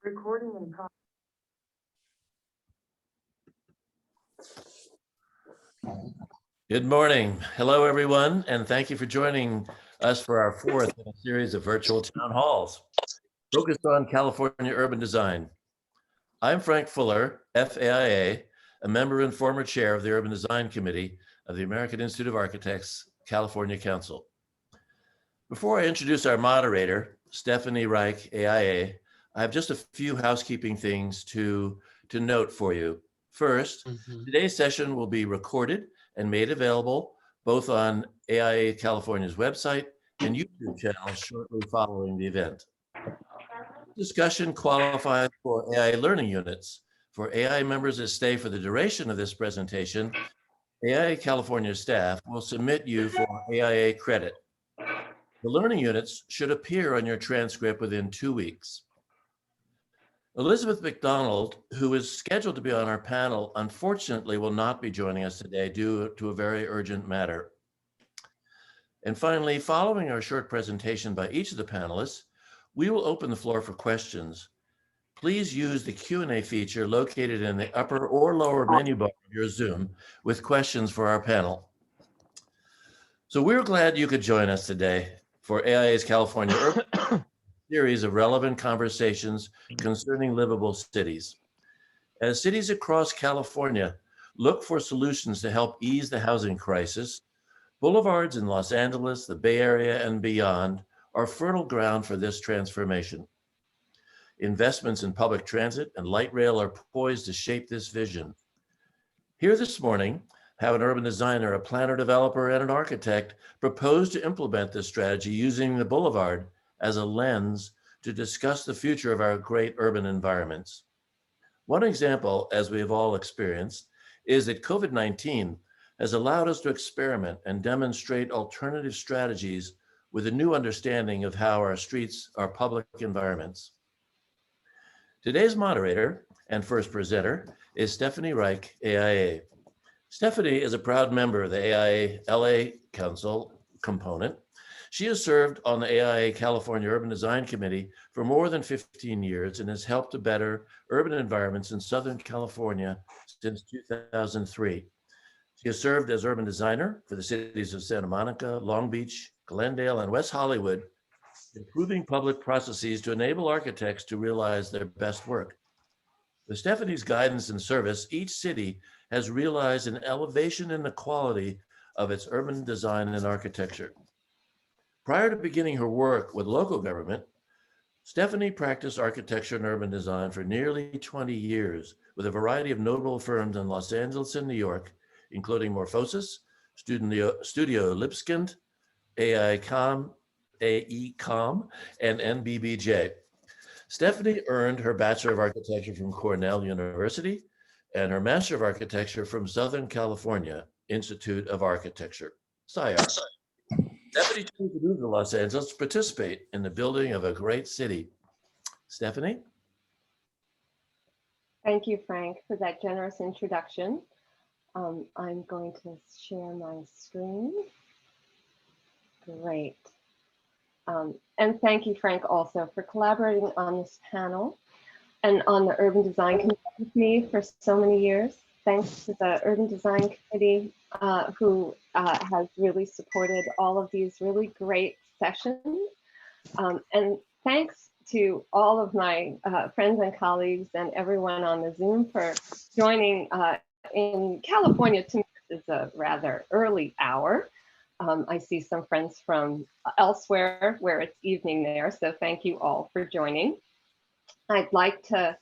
Recording in progress. Good morning. Hello, everyone, and thank you for joining us for our fourth in a series of virtual town halls focused on California urban design. I'm Frank Fuller, FAIA, a member and former chair of the Urban Design Committee of the American Institute of Architects, California Council. Before I introduce our moderator, Stephanie Reich, AIA, I have just a few housekeeping things to note for you. First, today's session will be recorded and made available both on AIA California's website and YouTube channel shortly following the event. Discussion qualifies for AIA learning units. For AIA members that stay for the duration of this presentation, AIA California staff will submit you for AIA credit. The learning units should appear on your transcript within 2 weeks. Elizabeth McDonald, who is scheduled to be on our panel, unfortunately will not be joining us today due to a very urgent matter. And finally, following our short presentation by each of the panelists, we will open the floor for questions. Please use the Q&A feature located in the upper or lower menu bar of your Zoom with questions for our panel. So we're glad you could join us today for AIA's California Urban series of relevant conversations concerning livable cities. As cities across California look for solutions to help ease the housing crisis, boulevards in Los Angeles, the Bay Area, and beyond are fertile ground for this transformation. Investments in public transit and light rail are poised to shape this vision. Here this morning, have an urban designer, a planner developer, and an architect propose to implement this strategy using the boulevard as a lens to discuss the future of our great urban environments. One example, as we have all experienced, is that COVID-19 has allowed us to experiment and demonstrate alternative strategies with a new understanding of how our streets are public environments. Today's moderator and first presenter is Stephanie Reich, AIA. Stephanie is a proud member of the AIA LA Council component. She has served on the AIA California Urban Design Committee for more than 15 years and has helped to better urban environments in Southern California since 2003. She has served as urban designer for the cities of Santa Monica, Long Beach, Glendale, and West Hollywood, improving public processes to enable architects to realize their best work. With Stephanie's guidance and service, each city has realized an elevation in the quality of its urban design and architecture. Prior to beginning her work with local government, Stephanie practiced architecture and urban design for nearly 20 years with a variety of notable firms in Los Angeles and New York, including Morphosis, Studio Lipskind, AECOM, and NBBJ. Stephanie earned her Bachelor of Architecture from Cornell University and her Master of Architecture from Southern California Institute of Architecture, SCIAR. Stephanie chose to move to Los Angeles to participate in the building of a great city. Stephanie? Thank you, Frank, for that generous introduction. I'm going to share my screen. Great. And thank you, Frank, also for collaborating on this panel and on the Urban Design Committee with me for so many years. Thanks to the Urban Design Committee who has really supported all of these really great sessions. And thanks to all of my friends and colleagues and everyone on the Zoom for joining in California. To me, this is a rather early hour. I see some friends from elsewhere where it's evening there, so thank you all for joining. I'd like to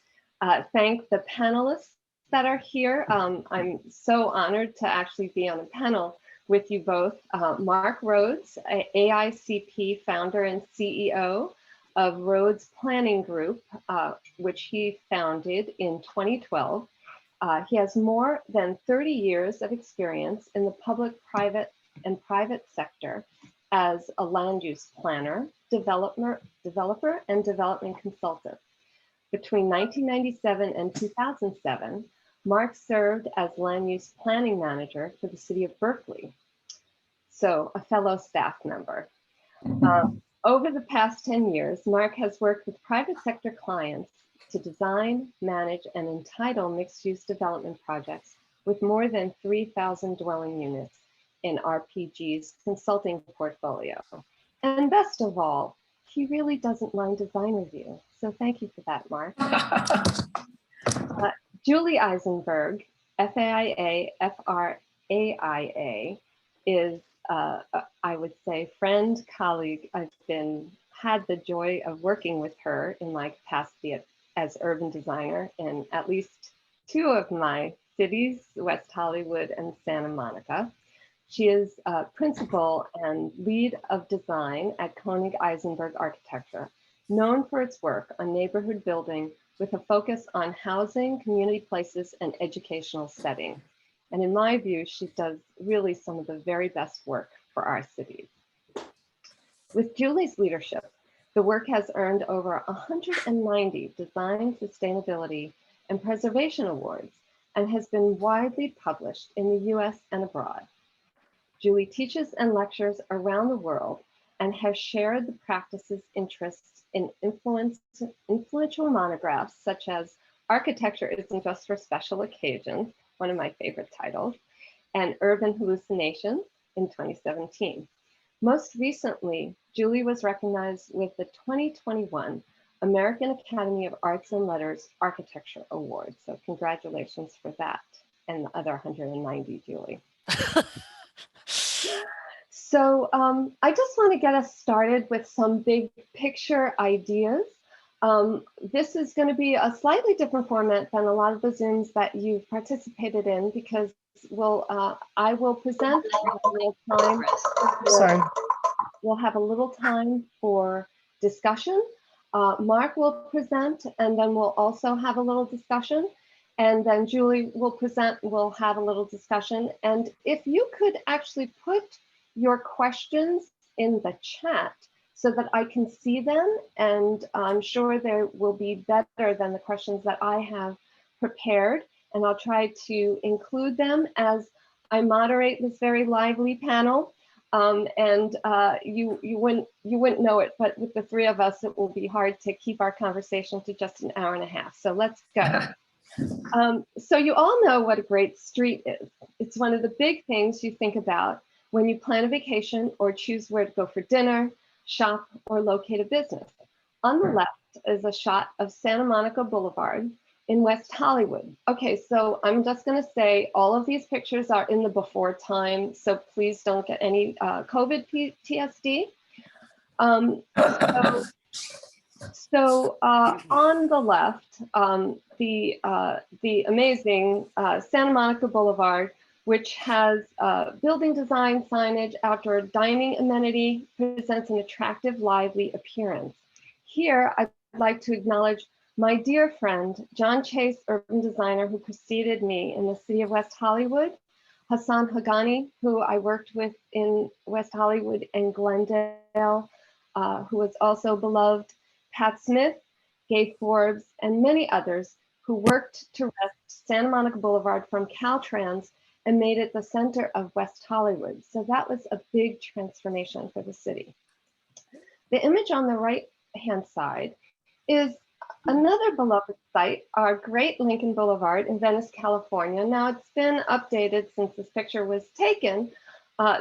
thank the panelists that are here. I'm so honored to actually be on a panel with you both. Mark Rhodes, AICP founder and CEO of Rhodes Planning Group, which he founded in 2012. He has more than 30 years of experience in the public, private, and private sector as a land use planner, developer, and development consultant. Between 1997 and 2007, Mark served as land use planning manager for the city of Berkeley, so a fellow staff member. Over the past 10 years, Mark has worked with private sector clients to design, manage, and entitle mixed-use development projects with more than 3,000 dwelling units in RPG's consulting portfolio. And best of all, he really doesn't mind design review. So thank you for that, Mark. Julie Eisenberg, FAIA, FRAIA, is, I would say, friend, colleague. I've had the joy of working with her in my capacity as urban designer in at least 2 of my cities, West Hollywood and Santa Monica. She is principal and lead of design at Koenig Eisenberg Architecture, known for its work on neighborhood building with a focus on housing, community places, and educational settings. And in my view, she does really some of the very best work for our cities. With Julie's leadership, the work has earned over 190 design, sustainability, and preservation awards, and has been widely published in the US and abroad. Julie teaches and lectures around the world and has shared the practices, interests in influential monographs such as Architecture Isn't Just for Special Occasions, one of my favorite titles, and Urban Hallucinations in 2017. Most recently, Julie was recognized with the 2021 American Academy of Arts and Letters Architecture Award. So congratulations for that and the other 190, Julie. So I just want to get us started with some big picture ideas. This is going to be a slightly different format than a lot of the Zooms that you've participated in because I will present a little time. Sorry. We'll have a little time for discussion. Mark will present, and then we'll also have a little discussion. And then Julie will present, we'll have a little discussion. And if you could actually put your questions in the chat so that I can see them, and I'm sure they will be better than the questions that I have prepared. And I'll try to include them as I moderate this very lively panel. You wouldn't know it, but with the 3 of us, it will be hard to keep our conversation to just an hour and a half. So let's go. So you all know what a great street is. It's one of the big things you think about when you plan a vacation or choose where to go for dinner, shop, or locate a business. On the left is a shot of Santa Monica Boulevard in West Hollywood. Okay, so I'm just gonna say all of these pictures are in the before time, so please don't get any COVID PTSD. So on the left, the amazing Santa Monica Boulevard, which has building design, signage, outdoor dining amenity, presents an attractive, lively appearance. Here, I'd like to acknowledge my dear friend, John Chase, urban designer who preceded me in the city of West Hollywood, Hassan Hagani, who I worked with in West Hollywood and Glendale, who was also beloved, Pat Smith, Gay Forbes, and many others who worked to wrest Santa Monica Boulevard from Caltrans and made it the center of West Hollywood. So that was a big transformation for the city. The image on the right-hand side is another beloved site, our great Lincoln Boulevard in Venice, California. Now it's been updated since this picture was taken.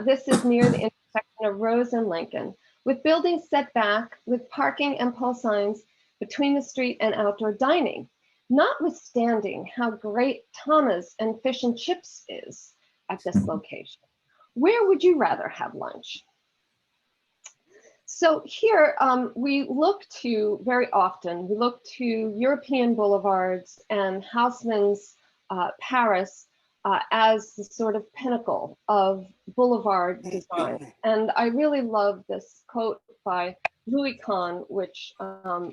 This is near the intersection of Rhodes and Lincoln, with buildings set back with parking and pole signs between the street and outdoor dining. Notwithstanding how great Thomas and Fish and Chips is at this location, where would you rather have lunch? So here we look to, very often, we look to European boulevards and Haussmann's Paris as the sort of pinnacle of boulevard design. And I really love this quote by Louis Kahn, which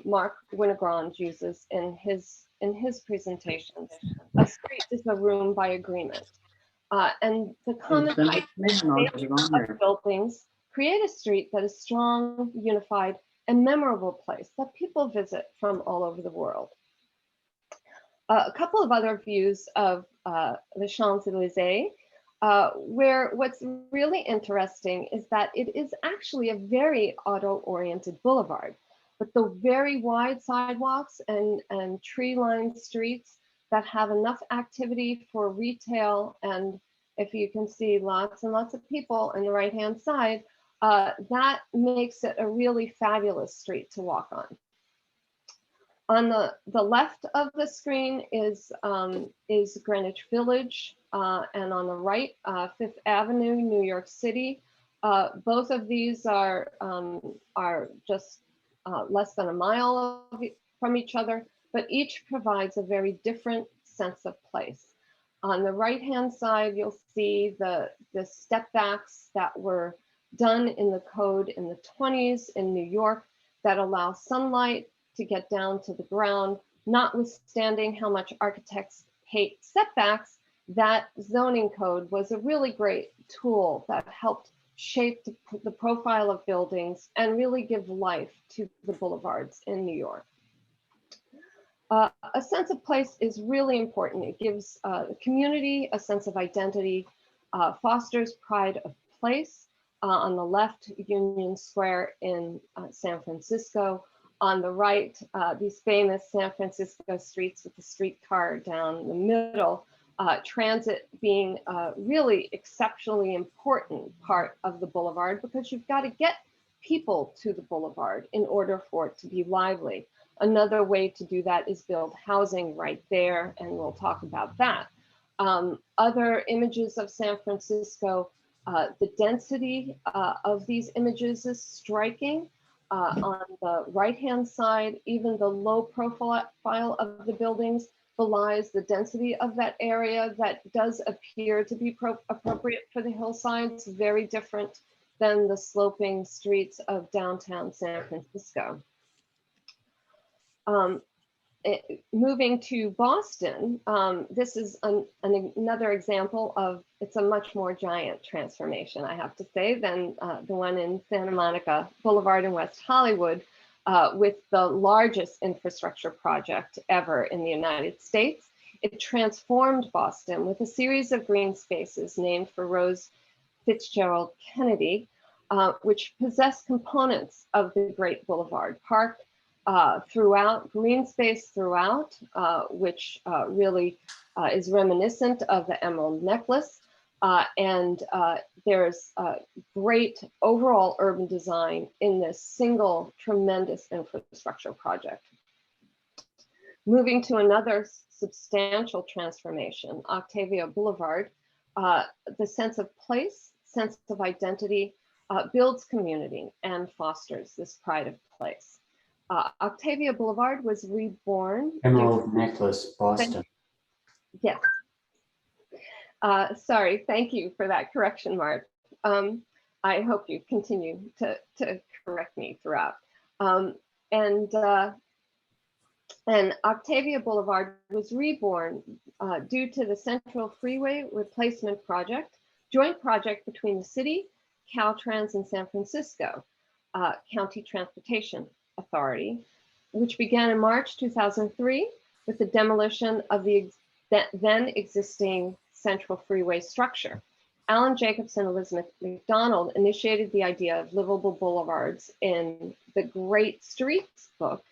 Mark Winogrand uses in his presentations. A street is a room by agreement. And the common of buildings create a street that is strong, unified, and memorable place that people visit from all over the world. A couple of other views of the Champs-Élysées. where what's really interesting is that it is actually a very auto-oriented boulevard, but the very wide sidewalks and tree-lined streets that have enough activity for retail, and if you can see lots and lots of people on the right-hand side, that makes it a really fabulous street to walk on. On the left of the screen is Greenwich Village, and on the right, Fifth Avenue, New York City. Both of these are just less than a mile from each other, but each provides a very different sense of place. On the right-hand side, you'll see the step backs that were done in the code in the 20s in New York that allow sunlight to get down to the ground, notwithstanding how much architects hate setbacks. That zoning code was a really great tool that helped shape the profile of buildings and really give life to the boulevards in New York. A sense of place is really important. It gives the community a sense of identity, fosters pride of place. On the left, Union Square in San Francisco. On the right, these famous San Francisco streets with the streetcar down the middle, transit being a really exceptionally important part of the boulevard, because you've got to get people to the boulevard in order for it to be lively. Another way to do that is build housing right there, and we'll talk about that. Other images of San Francisco, the density of these images is striking. On the right-hand side, even the low profile of the buildings belies the density of that area that does appear to be appropriate for the hillsides, very different than the sloping streets of downtown San Francisco. Moving to Boston, this is another example of, it's a much more giant transformation, I have to say, than the one in Santa Monica Boulevard in West Hollywood, with the largest infrastructure project ever in the United States. It transformed Boston with a series of green spaces named for Rose Fitzgerald Kennedy, which possess components of the Great Boulevard Park, throughout, green space throughout, which really is reminiscent of the Emerald Necklace. And there's great overall urban design in this single tremendous infrastructure project. Moving to another substantial transformation, Octavio Boulevard, the sense of place, sense of identity, builds community and fosters this pride of place. Octavia Boulevard was reborn. Emerald Necklace, Boston. Yes. Sorry, thank you for that correction, Mark. I hope you continue to correct me throughout. And Octavia Boulevard was reborn due to the Central Freeway Replacement Project, joint project between the city, Caltrans, and San Francisco County Transportation Authority, which began in March 2003 with the demolition of the then existing Central Freeway structure. Alan Jacobson and Elizabeth McDonald initiated the idea of livable boulevards in the Great Streets book,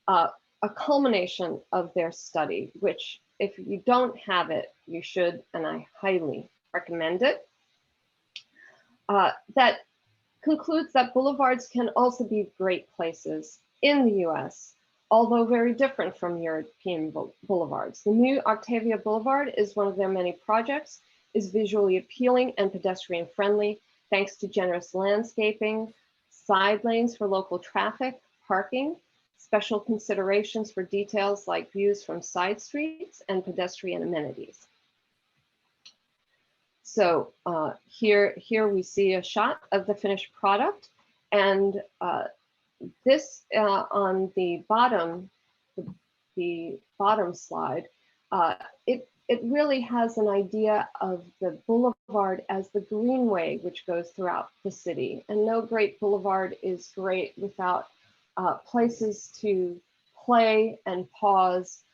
a culmination of their study, which if you don't have it, you should, and I highly recommend it. That concludes that boulevards can also be great places in the US, although very different from European boulevards. The new Octavia Boulevard is one of their many projects, is visually appealing and pedestrian friendly, thanks to generous landscaping, side lanes for local traffic, parking, special considerations for details like views from side streets and pedestrian amenities. So here we see a shot of the finished product, and this on the bottom slide, it really has an idea of the boulevard as the greenway which goes throughout the city. And no great boulevard is great without places to play and pause,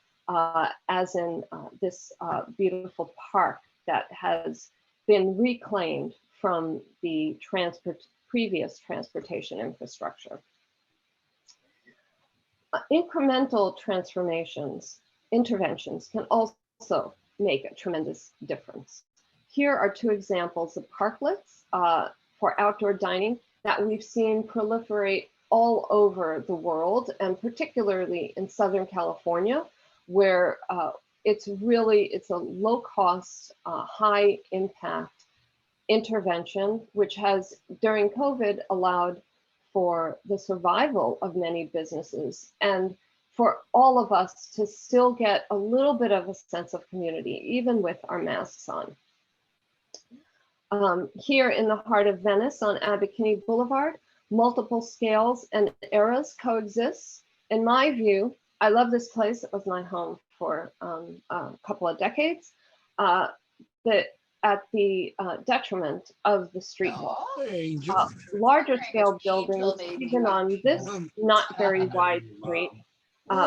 as in this beautiful park that has been reclaimed from the previous transportation infrastructure. Incremental interventions can also make a tremendous difference. Here are two examples of parklets for outdoor dining that we've seen proliferate all over the world, and particularly in Southern California, where it's a low cost, high impact intervention, which has during COVID allowed for the survival of many businesses and for all of us to still get a little bit of a sense of community, even with our masks on. Here in the heart of Venice on Abbot Boulevard, multiple scales and eras coexist. In my view, I love this place. It was my home for a couple of decades, at the detriment of the street wall. Larger scale buildings, even on this not very wide street,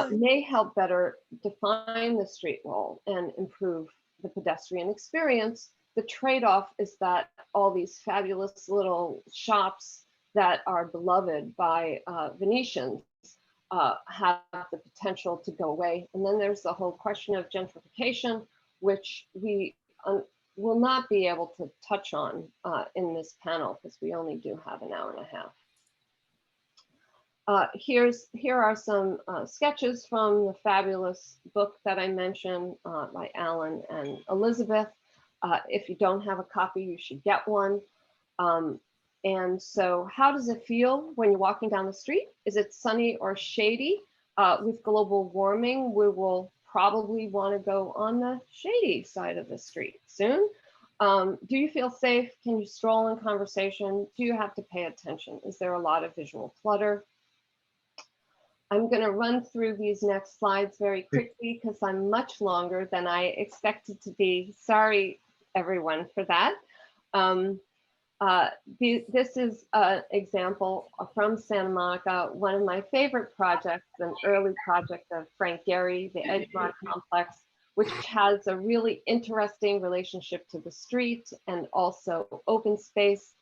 may help better define the street wall and improve the pedestrian experience. The trade-off is that all these fabulous little shops that are beloved by Venetians have the potential to go away. And then there's the whole question of gentrification, which we will not be able to touch on in this panel because we only do have an hour and a half. Here are some sketches from the fabulous book that I mentioned by Alan and Elizabeth. If you don't have a copy, you should get one. And so how does it feel when you're walking down the street? Is it sunny or shady? With global warming, we will probably want to go on the shady side of the street soon. Do you feel safe? Can you stroll in conversation? Do you have to pay attention? Is there a lot of visual clutter? I'm going to run through these next slides very quickly because I'm much longer than I expected to be. Sorry, everyone, for that. This is an example from Santa Monica, one of my favorite projects, an early project of Frank Gehry, the Edgemont Complex, which has a really interesting relationship to the street and also open space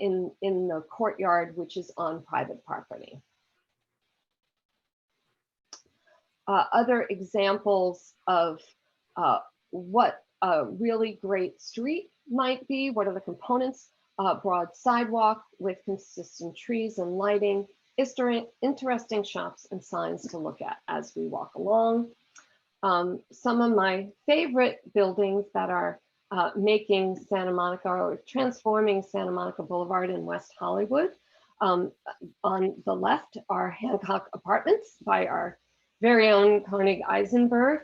in the courtyard, which is on private property. Other examples of what a really great street might be, what are the components? Broad sidewalk with consistent trees and lighting, interesting shops and signs to look at as we walk along. Some of my favorite buildings that are making Santa Monica or transforming Santa Monica Boulevard in West Hollywood. On the left are Hancock Apartments by our very own Koenig Eisenberg.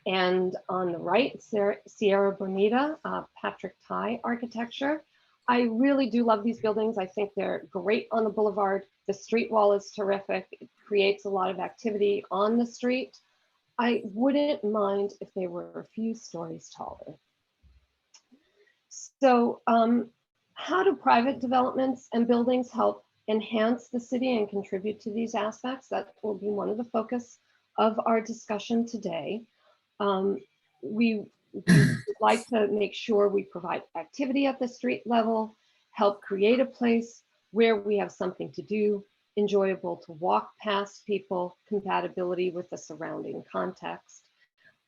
And on the right, Sierra Bonita, Patrick Ty architecture. I really do love these buildings. I think they're great on the boulevard. The street wall is terrific. It creates a lot of activity on the street. I wouldn't mind if they were a few stories taller. So how do private developments and buildings help enhance the city and contribute to these aspects? That will be one of the focus of our discussion today. We like to make sure we provide activity at the street level, help create a place where we have something to do, enjoyable to walk past people, compatibility with the surrounding context.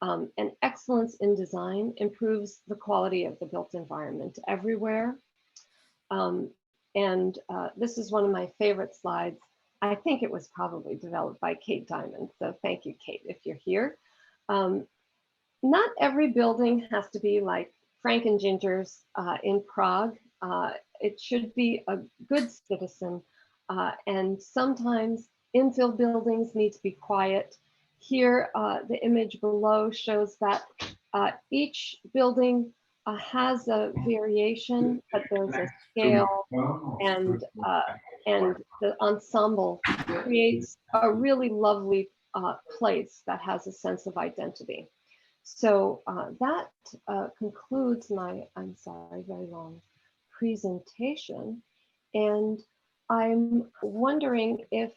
And excellence in design improves the quality of the built environment everywhere. This is one of my favorite slides. I think it was probably developed by Kate Diamond. So thank you, Kate, if you're here. Not every building has to be like Frank and Ginger's in Prague. It should be a good citizen. And sometimes infill buildings need to be quiet. Here, the image below shows that each building has a variation, but there's a scale, and the ensemble creates a really lovely place that has a sense of identity. So that concludes my, I'm sorry, very long presentation. And I'm wondering if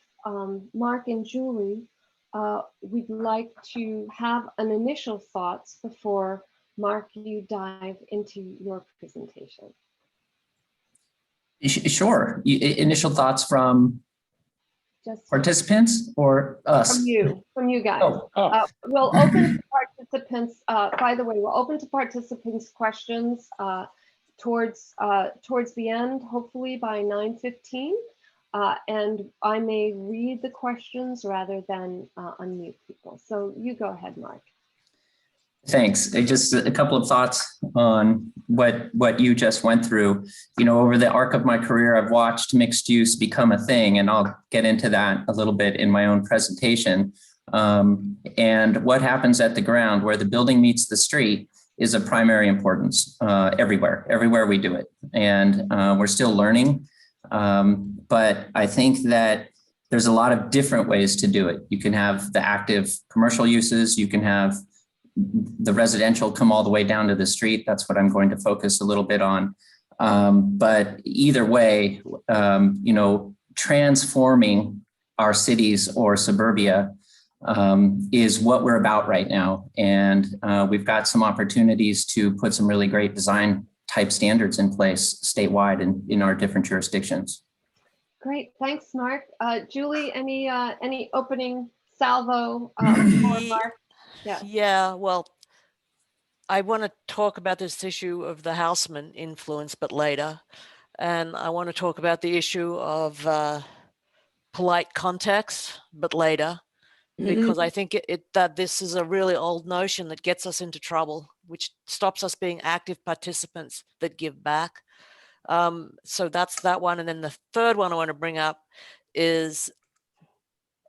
Mark and Julie we'd like to have an initial thoughts before Mark, you dive into your presentation. Sure. Initial thoughts from Just participants or us? from you guys. Oh. We'll open to participants. By the way, we'll open to participants' questions towards the end, hopefully by 9:15. And I may read the questions rather than unmute people. So you go ahead, Mark. Thanks. Just a couple of thoughts on what you just went through. You know, over the arc of my career, I've watched mixed use become a thing, and I'll get into that a little bit in my own presentation. And what happens at the ground where the building meets the street is of primary importance everywhere we do it. And we're still learning. But I think that there's a lot of different ways to do it. You can have the active commercial uses, you can have the residential come all the way down to the street. That's what I'm going to focus a little bit on. But either way, you know, transforming our cities or suburbia is what we're about right now. And we've got some opportunities to put some really great design type standards in place statewide and in our different jurisdictions. Great, thanks, Mark. Julie, any opening salvo for Mark? Yeah, well, I want to talk about this issue of the Houseman influence, but later. And I want to talk about the issue of polite context, but later, because I think that this is a really old notion that gets us into trouble, which stops us being active participants that give back. So that's that one. And then the third one I want to bring up is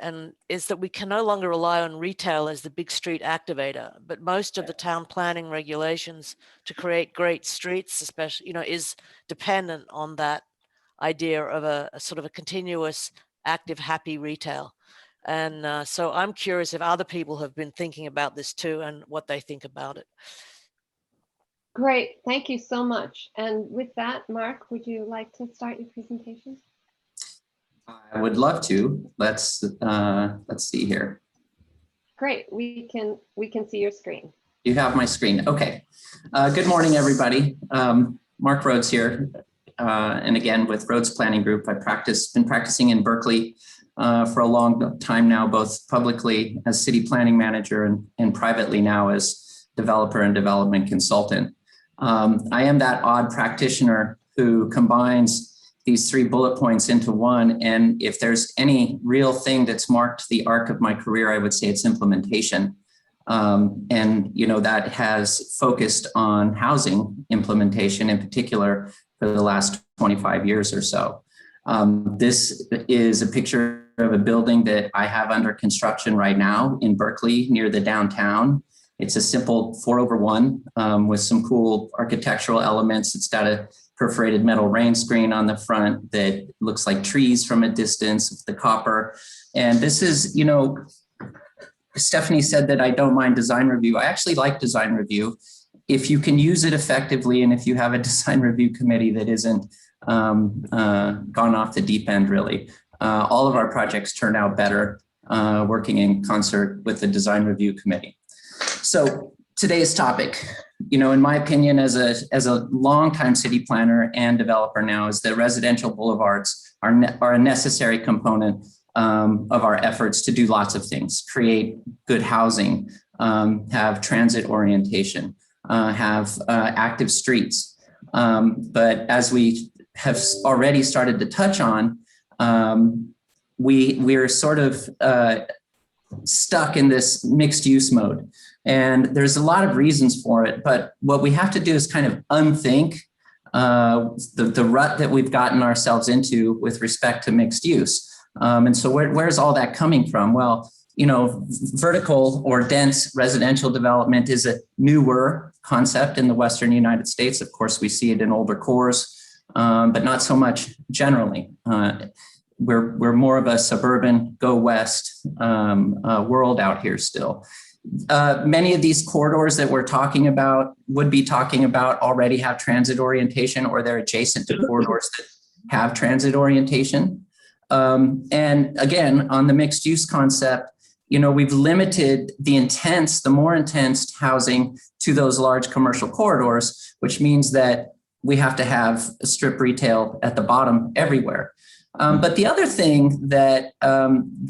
that we can no longer rely on retail as the big street activator, but most of the town planning regulations to create great streets, especially, you know, is dependent on that idea of a sort of a continuous, active, happy retail. And so I'm curious if other people have been thinking about this too and what they think about it. Great, thank you so much. And with that, Mark, would you like to start your presentation? I would love to. Let's see here. Great, we can see your screen. You have my screen. Okay. Good morning, everybody. Mark Rhodes here. And again, with Rhodes Planning Group, I've been practicing in Berkeley for a long time now, both publicly as city planning manager and privately now as developer and development consultant. I am that odd practitioner who combines these three bullet points into one. And if there's any real thing that's marked the arc of my career, I would say it's implementation. And, you know, that has focused on housing implementation in particular for the last 25 years or so. This is a picture of a building that I have under construction right now in Berkeley near the downtown. It's a simple 4/1 with some cool architectural elements. It's got a perforated metal rain screen on the front that looks like trees from a distance with the copper. And this is, you know, Stephanie said that I don't mind design review. I actually like design review if you can use it effectively and if you have a design review committee that isn't gone off the deep end, really. All of our projects turn out better working in concert with the design review committee. So today's topic, you know, in my opinion, as a longtime city planner and developer now, is that residential boulevards are a necessary component of our efforts to do lots of things: create good housing, have transit orientation, have active streets. But as we have already started to touch on, we're sort of stuck in this mixed use mode. And there's a lot of reasons for it, but what we have to do is kind of unthink the rut that we've gotten ourselves into with respect to mixed use. And so where's all that coming from? Well, you know, vertical or dense residential development is a newer concept in the Western United States. Of course, we see it in older cores, but not so much generally. We're more of a suburban go west world out here still. Many of these corridors that we're talking about, would be talking about, already have transit orientation, or they're adjacent to corridors that have transit orientation. And again, on the mixed use concept, we've limited the more intense housing to those large commercial corridors, which means that we have to have a strip retail at the bottom everywhere. But the other thing that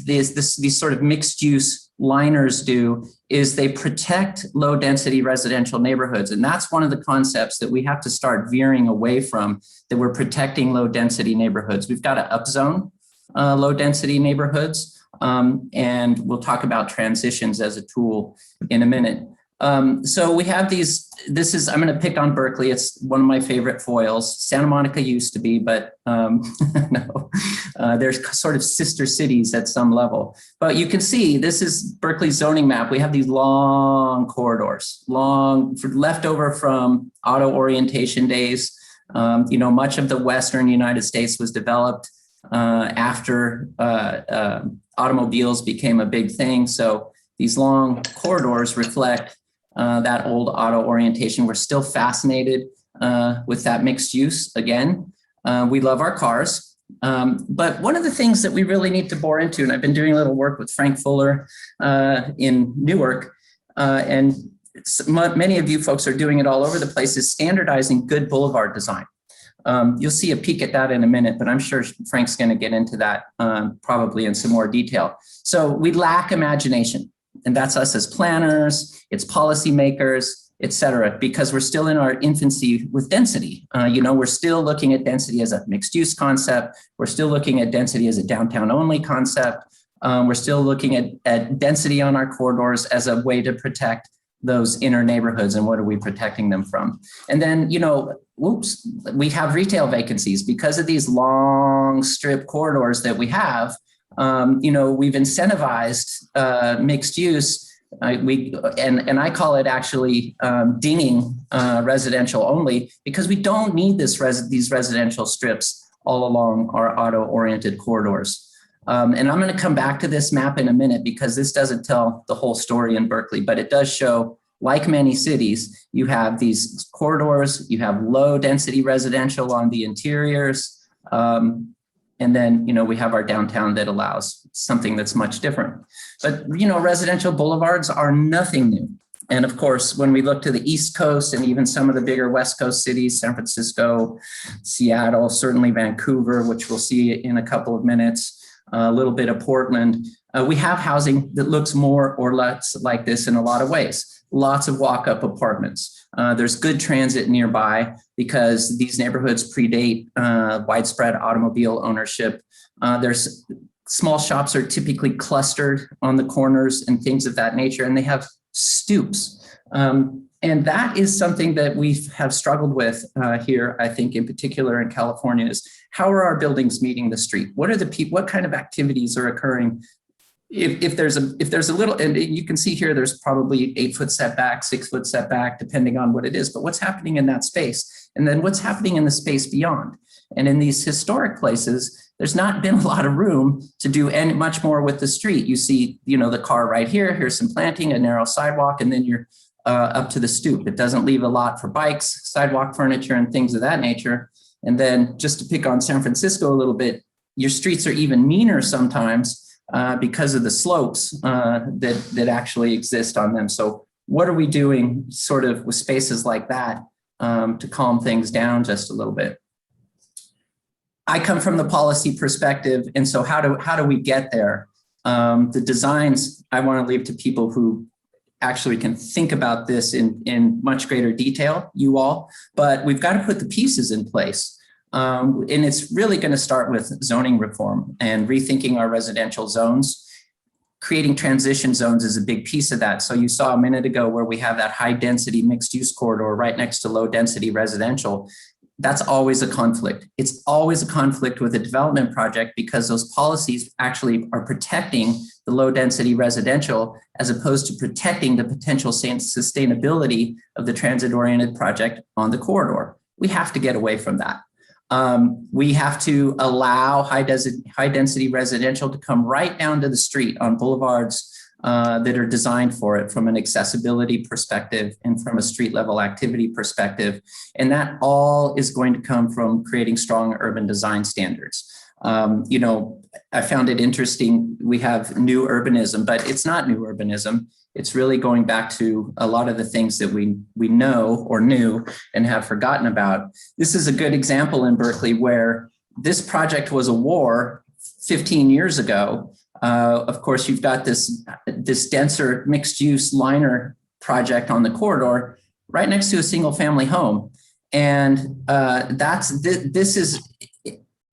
these sort of mixed use liners do is they protect low density residential neighborhoods. And that's one of the concepts that we have to start veering away from, that we're protecting low density neighborhoods. We've got to upzone low density neighborhoods. And we'll talk about transitions as a tool in a minute. So we have I'm going to pick on Berkeley. It's one of my favorite foils. Santa Monica used to be, but no, there's sort of sister cities at some level. But you can see this is Berkeley's zoning map. We have these long corridors, left over from auto orientation days. Much of the Western United States was developed after automobiles became a big thing. So these long corridors reflect that old auto orientation. We're still fascinated with that mixed use. Again, we love our cars. But one of the things that we really need to bore into, and I've been doing a little work with Frank Fuller in Newark, and many of you folks are doing it all over the place, is standardizing good boulevard design. You'll see a peek at that in a minute, but I'm sure Frank's going to get into that probably in some more detail. So we lack imagination, and that's us as planners, it's policymakers, et cetera, because we're still in our infancy with density. We're still looking at density as a mixed use concept. We're still looking at density as a downtown only concept. We're still looking at density on our corridors as a way to protect those inner neighborhoods, and what are we protecting them from? And then, we have retail vacancies because of these long strip corridors that we have. We've incentivized mixed use. And I call it actually dinging residential only, because we don't need these residential strips all along our auto-oriented corridors. And I'm going to come back to this map in a minute, because this doesn't tell the whole story in Berkeley, but it does show, like many cities, you have these corridors, you have low density residential on the interiors. And then, we have our downtown that allows something that's much different. But, residential boulevards are nothing new. And of course, when we look to the East Coast and even some of the bigger West Coast cities, San Francisco, Seattle, certainly Vancouver, which we'll see in a couple of minutes, a little bit of Portland, we have housing that looks more or less like this in a lot of ways. Lots of walk-up apartments. There's good transit nearby because these neighborhoods predate widespread automobile ownership. There's small shops are typically clustered on the corners and things of that nature, and they have stoops. And that is something that we have struggled with here, I think, in particular in California, is how are our buildings meeting the street? What are the people? What kind of activities are occurring? If there's a little, and you can see here, there's probably 8-foot setback, 6-foot setback, depending on what it is. But what's happening in that space, and then what's happening in the space beyond? And in these historic places, there's not been a lot of room to do much more with the street. You see, the car right here. Here's some planting, a narrow sidewalk, and then you're up to the stoop. It doesn't leave a lot for bikes, sidewalk furniture, and things of that nature. And then just to pick on San Francisco a little bit, your streets are even meaner sometimes because of the slopes that actually exist on them. So what are we doing sort of with spaces like that to calm things down just a little bit? I come from the policy perspective. And so how do we get there? The designs, I want to leave to people who actually can think about this in much greater detail, you all, but we've got to put the pieces in place. And it's really going to start with zoning reform and rethinking our residential zones. Creating transition zones is a big piece of that. So you saw a minute ago where we have that high density mixed use corridor right next to low density residential. That's always a conflict. It's always a conflict with a development project because those policies actually are protecting the low density residential as opposed to protecting the potential sustainability of the transit oriented project on the corridor. We have to get away from that. We have to allow high density residential to come right down to the street on boulevards that are designed for it from an accessibility perspective and from a street level activity perspective. And that all is going to come from creating strong urban design standards. You know, I found it interesting. We have new urbanism, but it's not new urbanism. It's really going back to a lot of the things that we know or knew and have forgotten about. This is a good example in Berkeley where this project was a war 15 years ago. Of course, you've got this denser mixed use liner project on the corridor right next to a single family home. And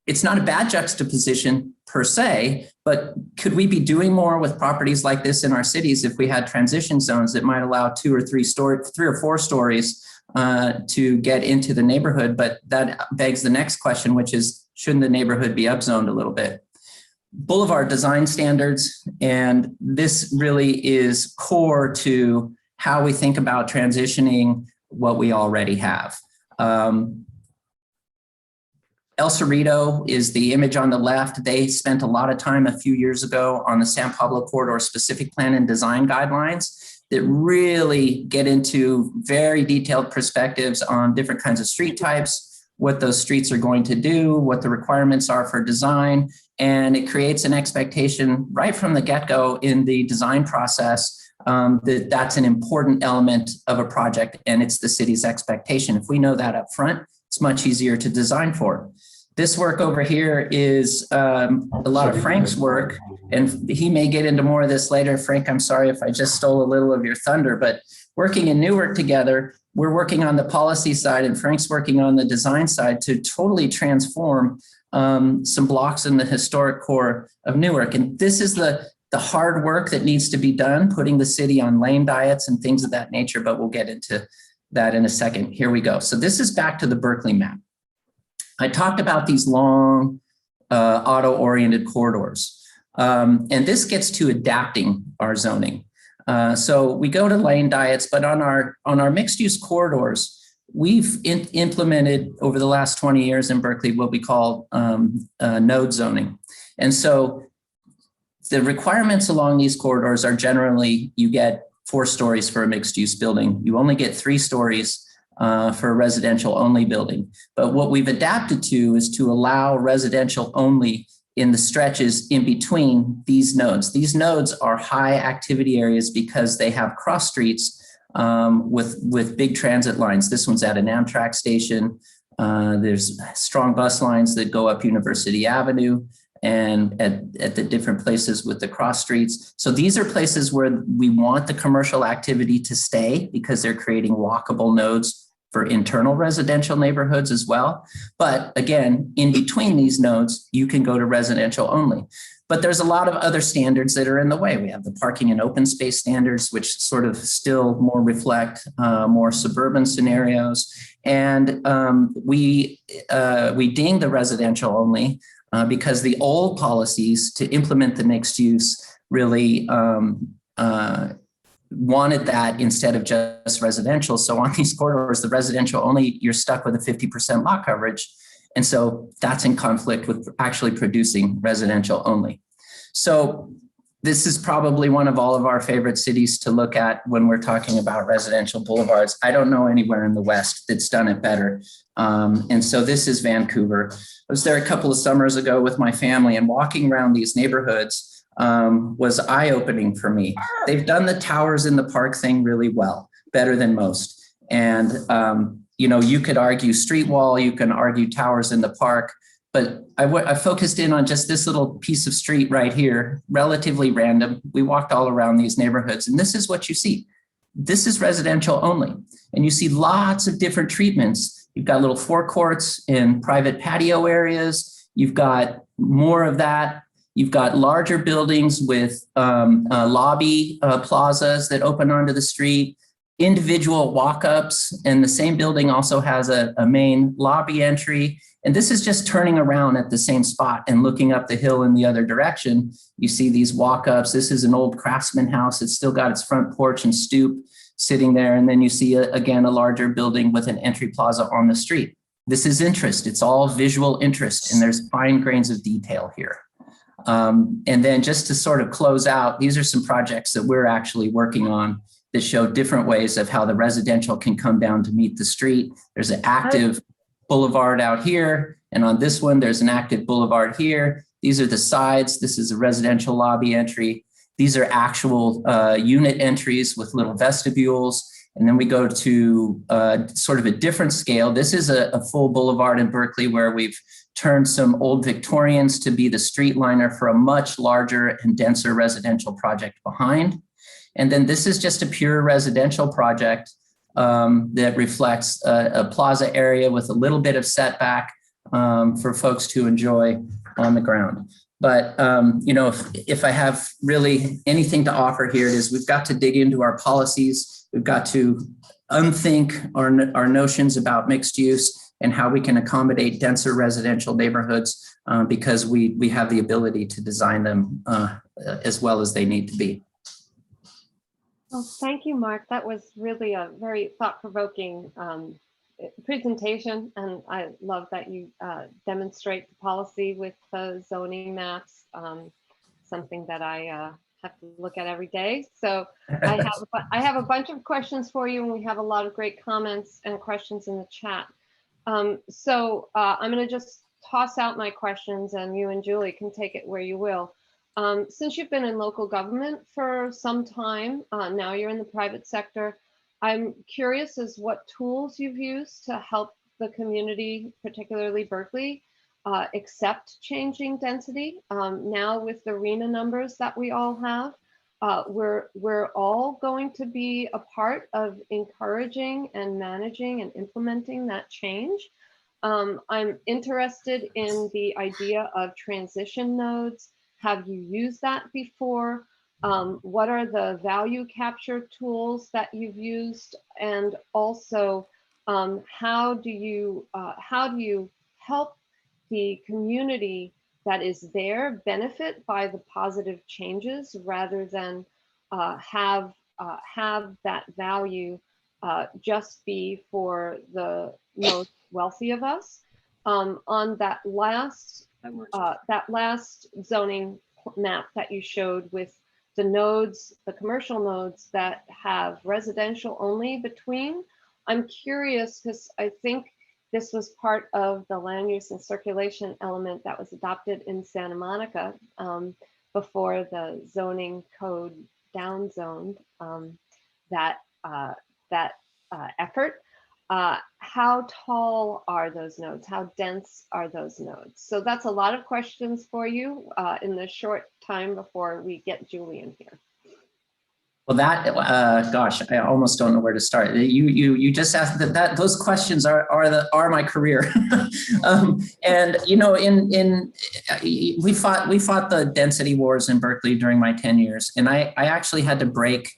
it's not a bad juxtaposition per se, but could we be doing more with properties like this in our cities if we had transition zones that might allow 3 or 4 stories to get into the neighborhood? But that begs the next question, which is, shouldn't the neighborhood be upzoned a little bit? Boulevard design standards, and this really is core to how we think about transitioning what we already have. El Cerrito is the image on the left. They spent a lot of time a few years ago on the San Pablo Corridor specific plan and design guidelines that really get into very detailed perspectives on different kinds of street types, what those streets are going to do, what the requirements are for design. And it creates an expectation right from the get-go in the design process that's an important element of a project, and it's the city's expectation. If we know that up front, it's much easier to design for. This work over here is a lot of Frank's work, and he may get into more of this later. Frank, I'm sorry if I just stole a little of your thunder, but working in Newark together, we're working on the policy side and Frank's working on the design side to totally transform some blocks in the historic core of Newark. And this is the hard work that needs to be done, putting the city on lane diets and things of that nature, but we'll get into that in a second. Here we go. So this is back to the Berkeley map. I talked about these long auto-oriented corridors, and this gets to adapting our zoning. So we go to lane diets, but on our mixed-use corridors, we've implemented over the last 20 years in Berkeley what we call node zoning. And so the requirements along these corridors are generally you get 4 stories for a mixed-use building. You only get 3 stories for a residential only building. But what we've adapted to is to allow residential only in the stretches in between these nodes. These nodes are high activity areas because they have cross streets with big transit lines. This one's at an Amtrak station. There's strong bus lines that go up University Avenue and at the different places with the cross streets. So these are places where we want the commercial activity to stay because they're creating walkable nodes for internal residential neighborhoods as well. But again, in between these nodes, you can go to residential only. But there's a lot of other standards that are in the way. We have the parking and open space standards, which sort of still more reflect more suburban scenarios. And we ding the residential only because the old policies to implement the mixed use really wanted that instead of just residential. So on these corridors, the residential only, you're stuck with a 50% lot coverage. And so that's in conflict with actually producing residential only. So this is probably one of all of our favorite cities to look at when we're talking about residential boulevards. I don't know anywhere in the West that's done it better. And so this is Vancouver. I was there a couple of summers ago with my family, and walking around these neighborhoods was eye-opening for me. They've done the towers in the park thing really well, better than most. And, you could argue street wall, you can argue towers in the park, but I focused in on just this little piece of street right here, relatively random. We walked all around these neighborhoods, and this is what you see. This is residential only. And you see lots of different treatments. You've got little forecourts and private patio areas. You've got more of that. You've got larger buildings with lobby plazas that open onto the street, individual walk-ups, and the same building also has a main lobby entry. And this is just turning around at the same spot and looking up the hill in the other direction. You see these walk-ups. This is an old craftsman house. It's still got its front porch and stoop sitting there. And then you see, again, a larger building with an entry plaza on the street. This is interest. It's all visual interest, and there's fine grains of detail here. And then just to sort of close out, these are some projects that we're actually working on that show different ways of how the residential can come down to meet the street. There's an active boulevard out here. And on this one, there's an active boulevard here. These are the sides. This is a residential lobby entry. These are actual unit entries with little vestibules. And then we go to sort of a different scale. This is a full boulevard in Berkeley where we've turned some old Victorians to be the street liner for a much larger and denser residential project behind. And then this is just a pure residential project that reflects a plaza area with a little bit of setback for folks to enjoy on the ground. But, you know, if I have really anything to offer here, it is we've got to dig into our policies. We've got to unthink our notions about mixed use and how we can accommodate denser residential neighborhoods because we have the ability to design them as well as they need to be. Well, thank you, Mark. That was really a very thought-provoking presentation, and I love that you demonstrate the policy with the zoning maps, something that I have to look at every day. So I have a bunch of questions for you, and we have a lot of great comments and questions in the chat. So I'm going to just toss out my questions, and you and Julie can take it where you will. Since you've been in local government for some time, now you're in the private sector, I'm curious as what tools you've used to help the community, particularly Berkeley, accept changing density. Now with the RENA numbers that we all have, we're all going to be a part of encouraging and managing and implementing that change. I'm interested in the idea of transition nodes. Have you used that before? What are the value capture tools that you've used? And also, how do you help the community that is there benefit by the positive changes rather than have that value just be for the most wealthy of us? On that last zoning map that you showed with the nodes, the commercial nodes that have residential only between, I'm curious because I think this was part of the land use and circulation element that was adopted in Santa Monica before the zoning code downzoned that effort. How tall are those nodes? How dense are those nodes? So that's a lot of questions for you in the short time before we get Julian here. Well, that gosh, I almost don't know where to start. You just asked that those questions are my career, and you know, we fought the density wars in Berkeley during my 10 years, and I actually had to break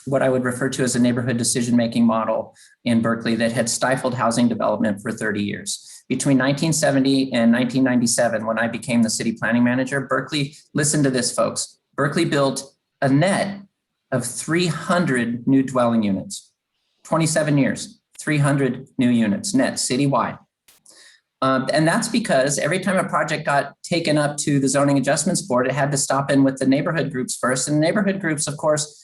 what I would refer to as a neighborhood decision-making model in Berkeley that had stifled housing development for 30 years. Between 1970 and 1997, when I became the city planning manager, Berkeley, listen to this, folks, Berkeley built a net of 300 new dwelling units, 27 years, 300 new units net citywide. And that's because every time a project got taken up to the Zoning Adjustments Board, it had to stop in with the neighborhood groups first. And neighborhood groups, of course,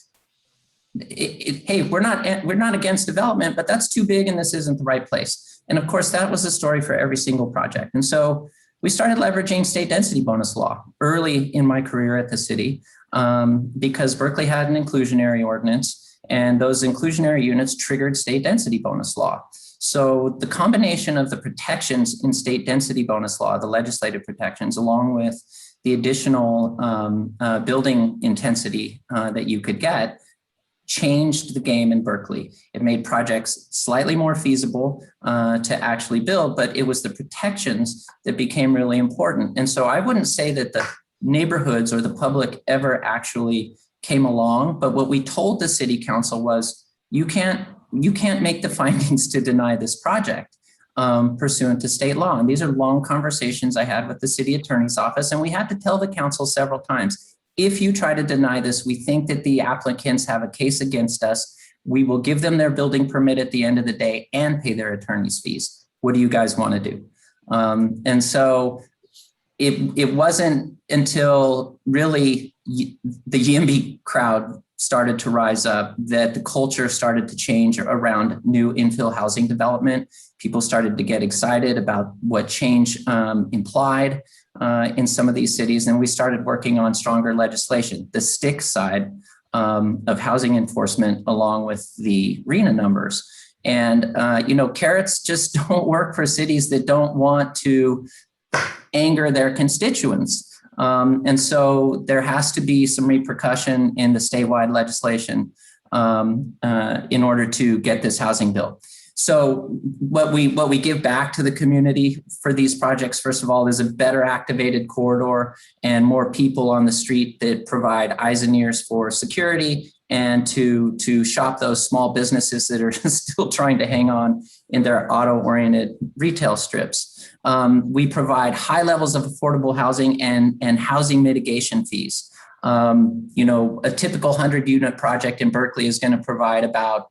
hey, we're not against development, but that's too big and this isn't the right place. And of course, that was the story for every single project. And so we started leveraging state density bonus law early in my career at the city because Berkeley had an inclusionary ordinance and those inclusionary units triggered state density bonus law. So the combination of the protections in state density bonus law, the legislative protections, along with the additional building intensity that you could get, changed the game in Berkeley. It made projects slightly more feasible to actually build, but it was the protections that became really important. And so I wouldn't say that the neighborhoods or the public ever actually came along, but what we told the city council was, you can't make the findings to deny this project pursuant to state law. And these are long conversations I had with the city attorney's office, and we had to tell the council several times, if you try to deny this, we think that the applicants have a case against us. We will give them their building permit at the end of the day and pay their attorney's fees. What do you guys want to do? And so it wasn't until really the YIMBY crowd started to rise up, that the culture started to change around new infill housing development. People started to get excited about what change implied in some of these cities. And we started working on stronger legislation, the stick side of housing enforcement, along with the RHNA numbers. And, carrots just don't work for cities that don't want to anger their constituents. And so there has to be some repercussion in the statewide legislation in order to get this housing bill. So what we give back to the community for these projects, first of all, is a better activated corridor and more people on the street that provide eyes and ears for security and to shop those small businesses that are still trying to hang on in their auto-oriented retail strips. We provide high levels of affordable housing and housing mitigation fees. A typical 100-unit project in Berkeley is going to provide about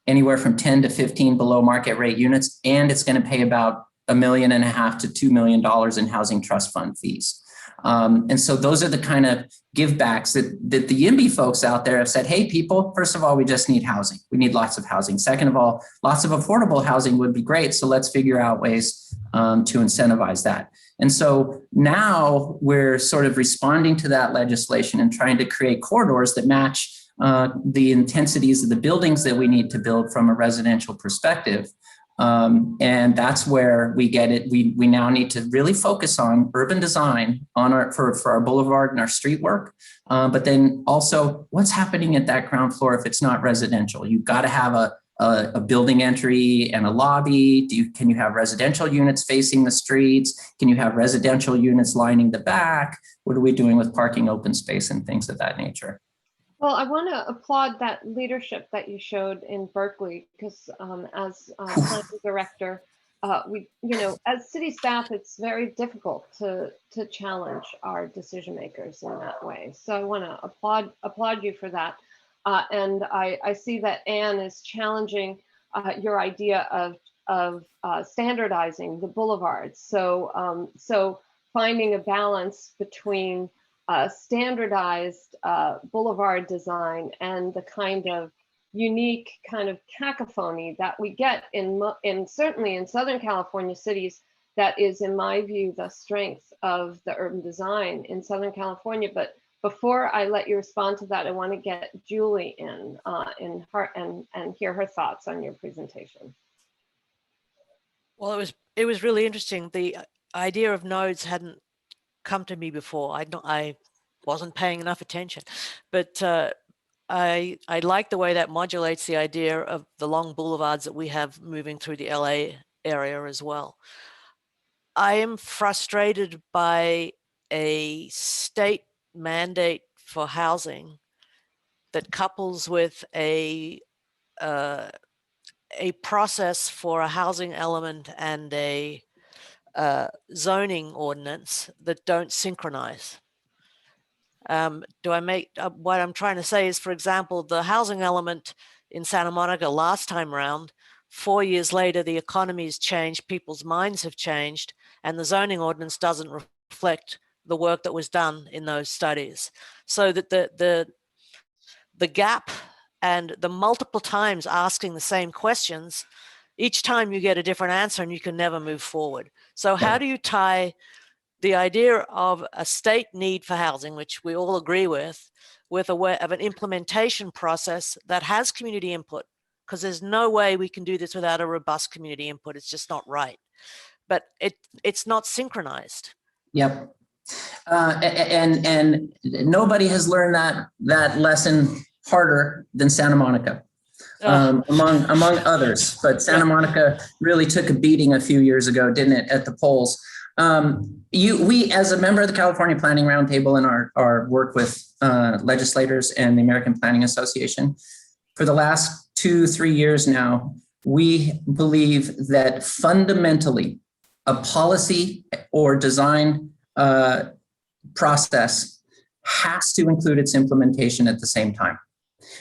anywhere from 10 to 15 below market rate units, and it's going to pay about $1.5 million to $2 million in housing trust fund fees. And so those are the kind of give backs that the YIMBY folks out there have said, hey, people, first of all, we just need housing. We need lots of housing. Second of all, lots of affordable housing would be great. So let's figure out ways to incentivize that. And so now we're sort of responding to that legislation and trying to create corridors that match the intensities of the buildings that we need to build from a residential perspective. And that's where we get it. We now need to really focus on urban design for our boulevard and our street work. But then also what's happening at that ground floor if it's not residential. You've got to have a building entry and a lobby. Can you have residential units facing the streets? Can you have residential units lining the back? What are we doing with parking, open space, and things of that nature? Well, I want to applaud that leadership that you showed in Berkeley, because as planning director, as city staff, it's very difficult to challenge our decision makers in that way. So I want to applaud you for that. And I see that Anne is challenging your idea of standardizing the boulevards. So finding a balance between standardized boulevard design and the kind of unique kind of cacophony that we get in certainly in Southern California cities. That is, in my view, the strength of the urban design in Southern California. But before I let you respond to that, I want to get Julie in her and hear her thoughts on your presentation. Well, it was really interesting. The idea of nodes hadn't come to me before. I wasn't paying enough attention, but I like the way that modulates the idea of the long boulevards that we have moving through the LA area as well. I am frustrated by a state mandate for housing that couples with a process for a housing element and a zoning ordinance that don't synchronize. What I'm trying to say is, for example, the housing element in Santa Monica last time around, 4 years later, the economy's changed, people's minds have changed, and the zoning ordinance doesn't reflect the work that was done in those studies. So that the gap and the multiple times asking the same questions, each time you get a different answer and you can never move forward. So how do you tie the idea of a state need for housing, which we all agree with a way of an implementation process that has community input? Because there's no way we can do this without a robust community input. It's just not right. But it's not synchronized. Yep. And nobody has learned that lesson harder than Santa Monica, among others. But Santa Monica really took a beating a few years ago, didn't it, at the polls? We, as a member of the California Planning Roundtable and our work with legislators and the American Planning Association, for the last 2-3 years now, we believe that fundamentally a policy or design process has to include its implementation at the same time.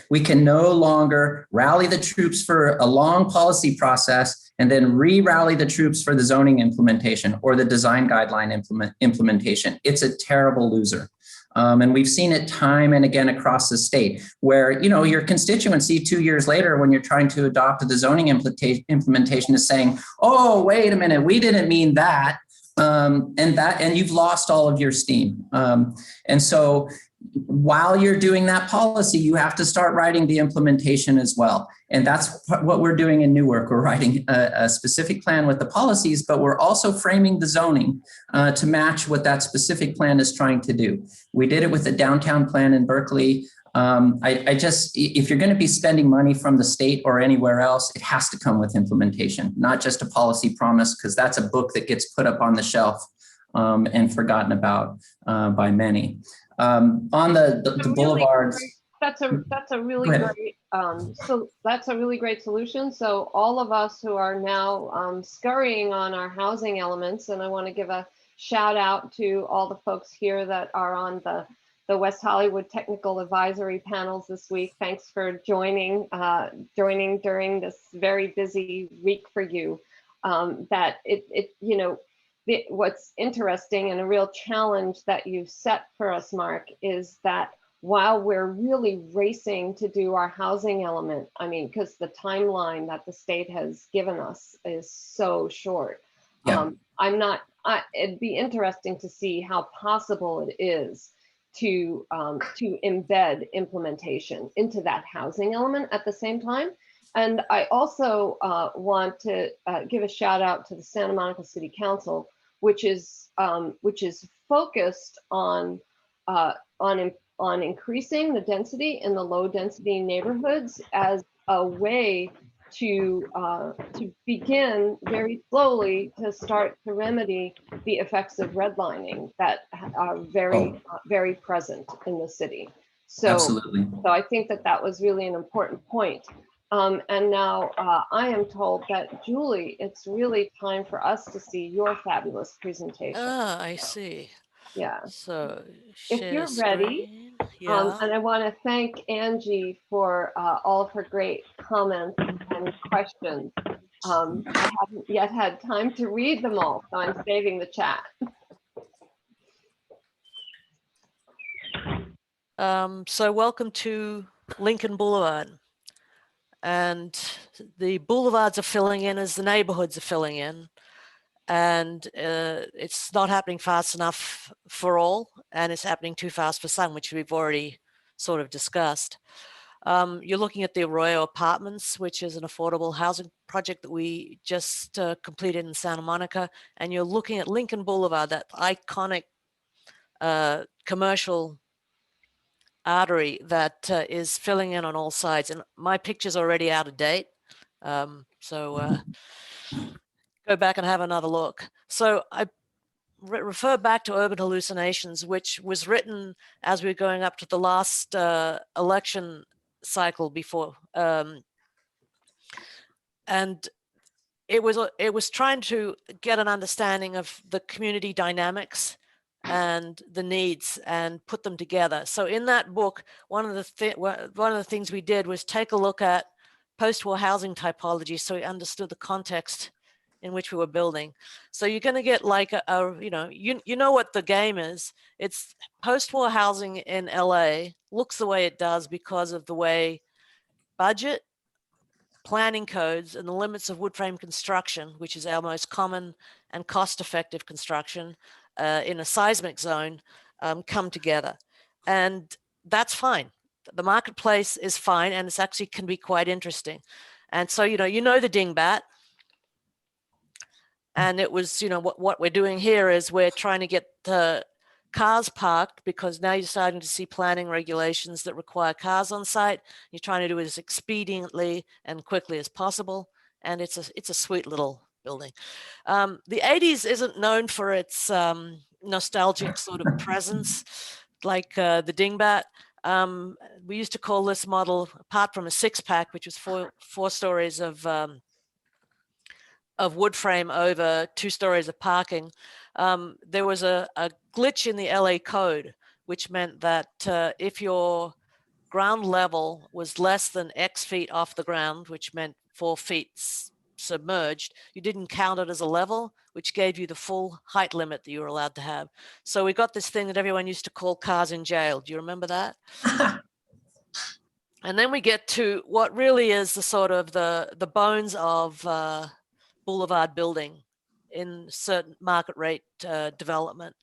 We can no longer rally the troops for a long policy process and then re-rally the troops for the zoning implementation or the design guideline implementation. It's a terrible loser. And we've seen it time and again across the state where, you know, your constituency 2 years later, when you're trying to adopt the zoning implementation is saying, oh, wait a minute, we didn't mean that. And you've lost all of your steam. And so while you're doing that policy, you have to start writing the implementation as well. And that's what we're doing in Newark. We're writing a specific plan with the policies, but we're also framing the zoning to match what that specific plan is trying to do. We did it with the downtown plan in Berkeley. If you're going to be spending money from the state or anywhere else, it has to come with implementation, not just a policy promise, because that's a book that gets put up on the shelf and forgotten about by many. On the boulevards. That's a really great so that's a really great solution. So all of us who are now scurrying on our housing elements, and I want to give a shout out to all the folks here that are on the West Hollywood Technical Advisory panels this week. Thanks for joining during this very busy week for you. What's interesting and a real challenge that you set for us, Mark, is that while we're really racing to do our housing element, I mean, because the timeline that the state has given us is so short. Yeah. It'd be interesting to see how possible it is to embed implementation into that housing element at the same time. And I also want to give a shout out to the Santa Monica City Council, which is focused on increasing the density in the low density neighborhoods as a way to begin very slowly to start to remedy the effects of redlining that are very present in the city. So, absolutely. So I think that was really an important point. And now I am told that, Julie, it's really time for us to see your fabulous presentation. Ah, I see. Yeah. So If share you're ready, screen. Yeah. and I want to thank Angie for all of her great comments and questions. I haven't yet had time to read them all, so I'm saving the chat. So welcome to Lincoln Boulevard. And the boulevards are filling in as the neighborhoods are filling in. And it's not happening fast enough for all, and it's happening too fast for some, which we've already sort of discussed. You're looking at the Arroyo Apartments, which is an affordable housing project that we just completed in Santa Monica. And you're looking at Lincoln Boulevard, that iconic commercial artery that is filling in on all sides. And my picture's already out of date. So go back and have another look. So I refer back to Urban Hallucinations, which was written as we were going up to the last election cycle before. And it was trying to get an understanding of the community dynamics and the needs and put them together. So in that book, one of the things we did was take a look at post-war housing typology, so we understood the context in which we were building. So you're going to get like you know what the game is. It's post-war housing in LA looks the way it does because of the way budget, planning codes, and the limits of wood frame construction, which is our most common and cost-effective construction in a seismic zone, come together. And that's fine. The marketplace is fine, and it's actually can be quite interesting. And so, you know the dingbat. And it was, what we're doing here is we're trying to get the cars parked, because now you're starting to see planning regulations that require cars on site. You're trying to do it as expediently and quickly as possible. And it's a sweet little building. The 80s isn't known for its nostalgic sort of presence like the dingbat. We used to call this model, apart from a six-pack, which was four stories of wood frame over 2 stories of parking, there was a glitch in the LA code, which meant that if your ground level was less than X feet off the ground, which meant 4 feet submerged, you didn't count it as a level, which gave you the full height limit that you were allowed to have. So we got this thing that everyone used to call cars in jail. Do you remember that? And then we get to what really is the sort of the bones of boulevard building in certain market rate development.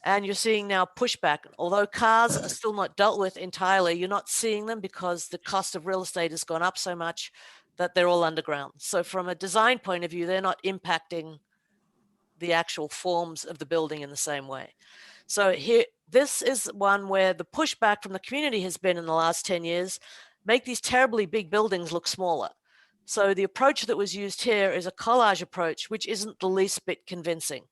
And you're seeing now pushback. Although cars are still not dealt with entirely, you're not seeing them because the cost of real estate has gone up so much that they're all underground. So from a design point of view, they're not impacting the actual forms of the building in the same way. So here, this is one where the pushback from the community has been in the last 10 years, make these terribly big buildings look smaller. So the approach that was used here is a collage approach, which isn't the least bit convincing.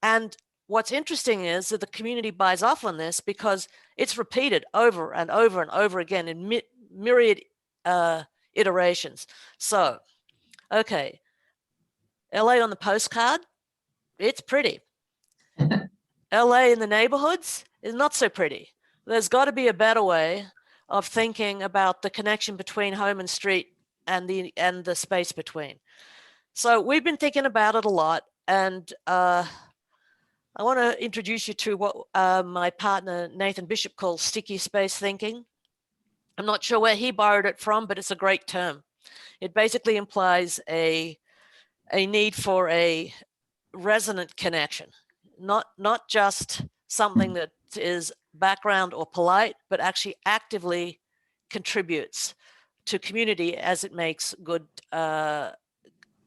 And what's interesting is that the community buys off on this because it's repeated over and over and over again in myriad iterations. So, okay, LA on the postcard, it's pretty. LA in the neighborhoods is not so pretty. There's got to be a better way of thinking about the connection between home and street and the space between. So we've been thinking about it a lot, and I want to introduce you to what my partner Nathan Bishop calls sticky space thinking. I'm not sure where he borrowed it from, but it's a great term. It basically implies a need for a resonant connection, not just something that is background or polite, but actually actively contributes to community as it makes good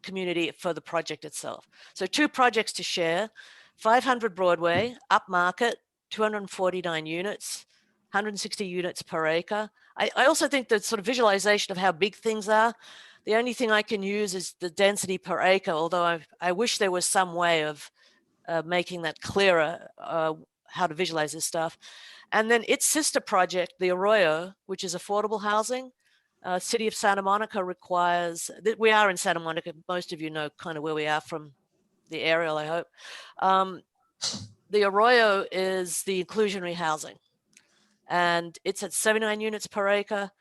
community for the project itself. So 2 projects to share: 500 Broadway, upmarket, 249 units, 160 units per acre. I also think that sort of visualization of how big things are, the only thing I can use is the density per acre, although I wish there was some way of making that clearer, how to visualize this stuff. And then its sister project, the Arroyo, which is affordable housing. City of Santa Monica requires, we are in Santa Monica, most of you know kind of where we are from the aerial, I hope. The Arroyo is the inclusionary housing, and it's at 79 units per acre,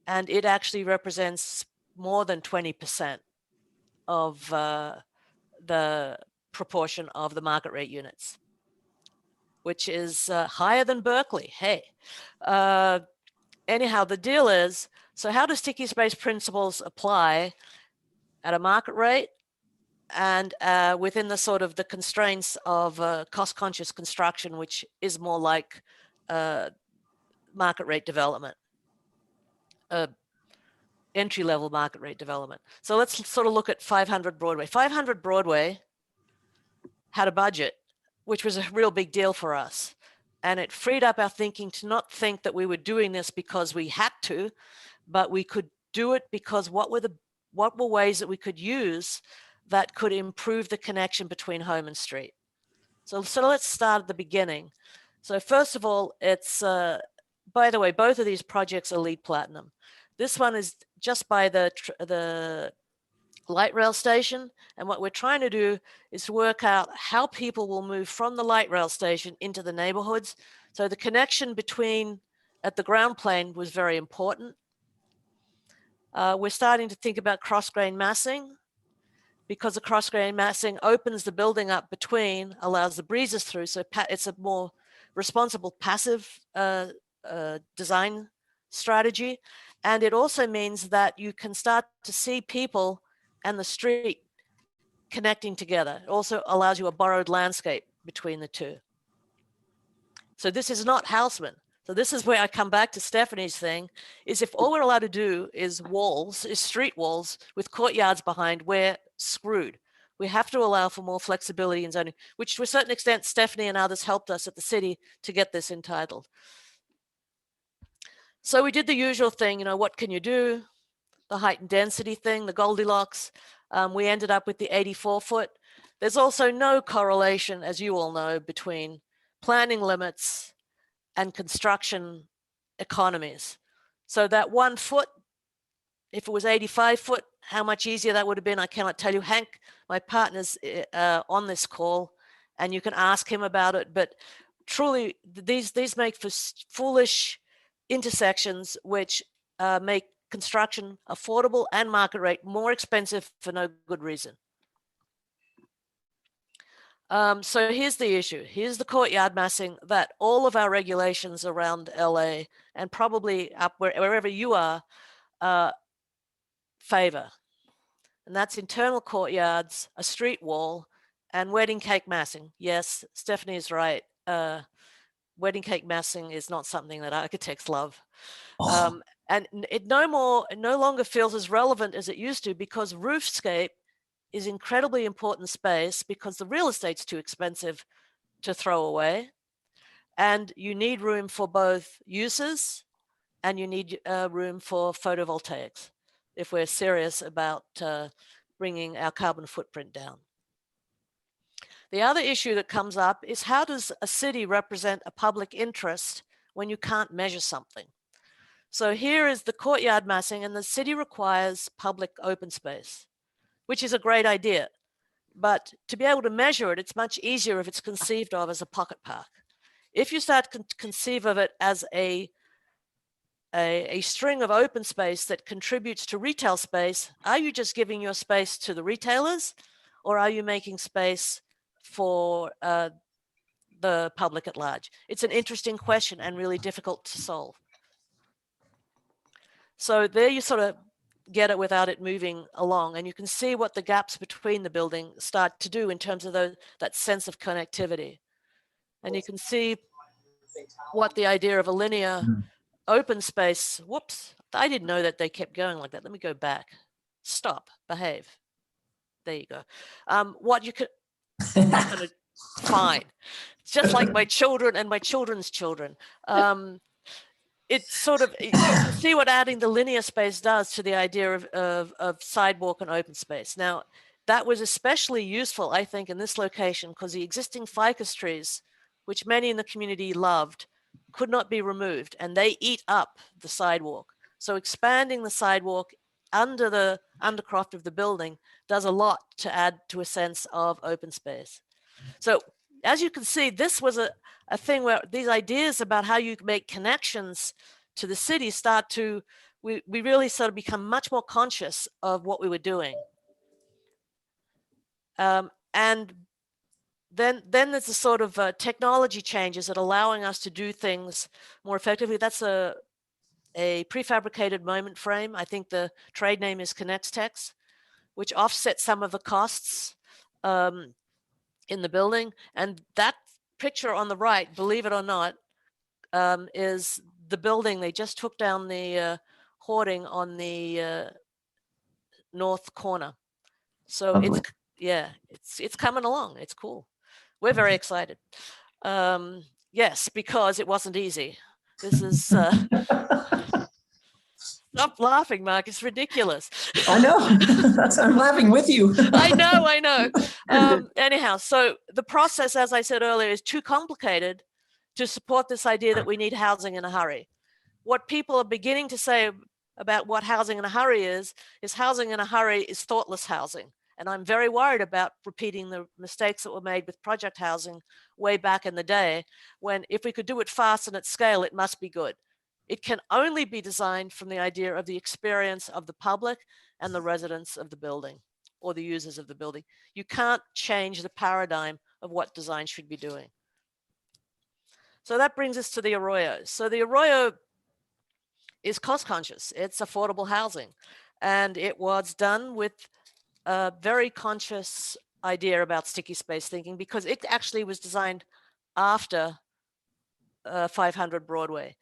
and it actually represents more than 20% of the proportion of the market rate units, which is higher than Berkeley. Hey, anyhow, the deal is, so how do sticky space principles apply at a market rate and within the sort of the constraints of cost-conscious construction, which is more like market rate development, entry-level market rate development. So let's sort of look at 500 Broadway. 500 Broadway had a budget, which was a real big deal for us. And it freed up our thinking to not think that we were doing this because we had to, but we could do it because what were ways that we could use that could improve the connection between home and street. So let's start at the beginning. So first of all, it's, by the way, both of these projects are LEED Platinum. This one is just by the light rail station. And what we're trying to do is to work out how people will move from the light rail station into the neighborhoods. So the connection between at the ground plane was very important. We're starting to think about cross-grain massing, because the cross-grain massing opens the building up between, allows the breezes through. So it's a more responsible passive design strategy. And it also means that you can start to see people and the street connecting together. It also allows you a borrowed landscape between the two. So this is not Haussmann. So this is where I come back to Stephanie's thing, is if all we're allowed to do is walls, is street walls with courtyards behind, we're screwed. We have to allow for more flexibility in zoning, which to a certain extent, Stephanie and others helped us at the city to get this entitled. So we did the usual thing, you know, what can you do? The height and density thing, the Goldilocks. We ended up with the 84 foot. There's also no correlation, as you all know, between planning limits and construction economies. So that 1 foot, if it was 85 foot, how much easier that would have been, I cannot tell you. Hank, my partner's on this call, and you can ask him about it. But truly, these make for foolish intersections which make construction, affordable and market rate, more expensive for no good reason. So here's the issue. Here's the courtyard massing that all of our regulations around LA and probably up wherever you are favor. And that's internal courtyards, a street wall, and wedding cake massing. Yes, Stephanie is right. Wedding cake massing is not something that architects love. And it no longer feels as relevant as it used to, because roofscape is incredibly important space because the real estate's too expensive to throw away. And you need room for both uses, and you need room for photovoltaics if we're serious about bringing our carbon footprint down. The other issue that comes up is, how does a city represent a public interest when you can't measure something? So here is the courtyard massing, and the city requires public open space, which is a great idea. But to be able to measure it, it's much easier if it's conceived of as a pocket park. If you start to conceive of it as a string of open space that contributes to retail space, are you just giving your space to the retailers, or are you making space for the public at large? It's an interesting question and really difficult to solve. So there you sort of get it without it moving along, and you can see what the gaps between the building start to do in terms of that sense of connectivity. And you can see what the idea of a linear open space, whoops, I didn't know that they kept going like that. Let me go back. Stop, behave. There you go. What you could, fine. It's just like my children and my children's children. It's sort of, you can see what adding the linear space does to the idea of sidewalk and open space. Now, that was especially useful, I think, in this location, because the existing ficus trees, which many in the community loved, could not be removed, and they eat up the sidewalk. So expanding the sidewalk under the undercroft of the building does a lot to add to a sense of open space. So as you can see, this was a thing where these ideas about how you make connections to the city start to, we really sort of become much more conscious of what we were doing. And then there's a sort of technology changes that are allowing us to do things more effectively. That's a prefabricated moment frame. I think the trade name is ConnexTex, which offsets some of the costs in the building. And that picture on the right, believe it or not, is the building. They just took down the hoarding on the north corner. So Lovely. it's coming along. It's cool. We're very excited. Yes, because it wasn't easy. This is stop laughing, Mark. It's ridiculous. I know. I'm laughing with you. I know. Anyhow, so the process, as I said earlier, is too complicated to support this idea that we need housing in a hurry. What people are beginning to say about what housing in a hurry is housing in a hurry is thoughtless housing. And I'm very worried about repeating the mistakes that were made with project housing way back in the day, when if we could do it fast and at scale, it must be good. It can only be designed from the idea of the experience of the public and the residents of the building, or the users of the building. You can't change the paradigm of what design should be doing. So that brings us to the Arroyos. So the Arroyo is cost conscious. It's affordable housing. And it was done with a very conscious idea about sticky space thinking, because it actually was designed after 500 Broadway.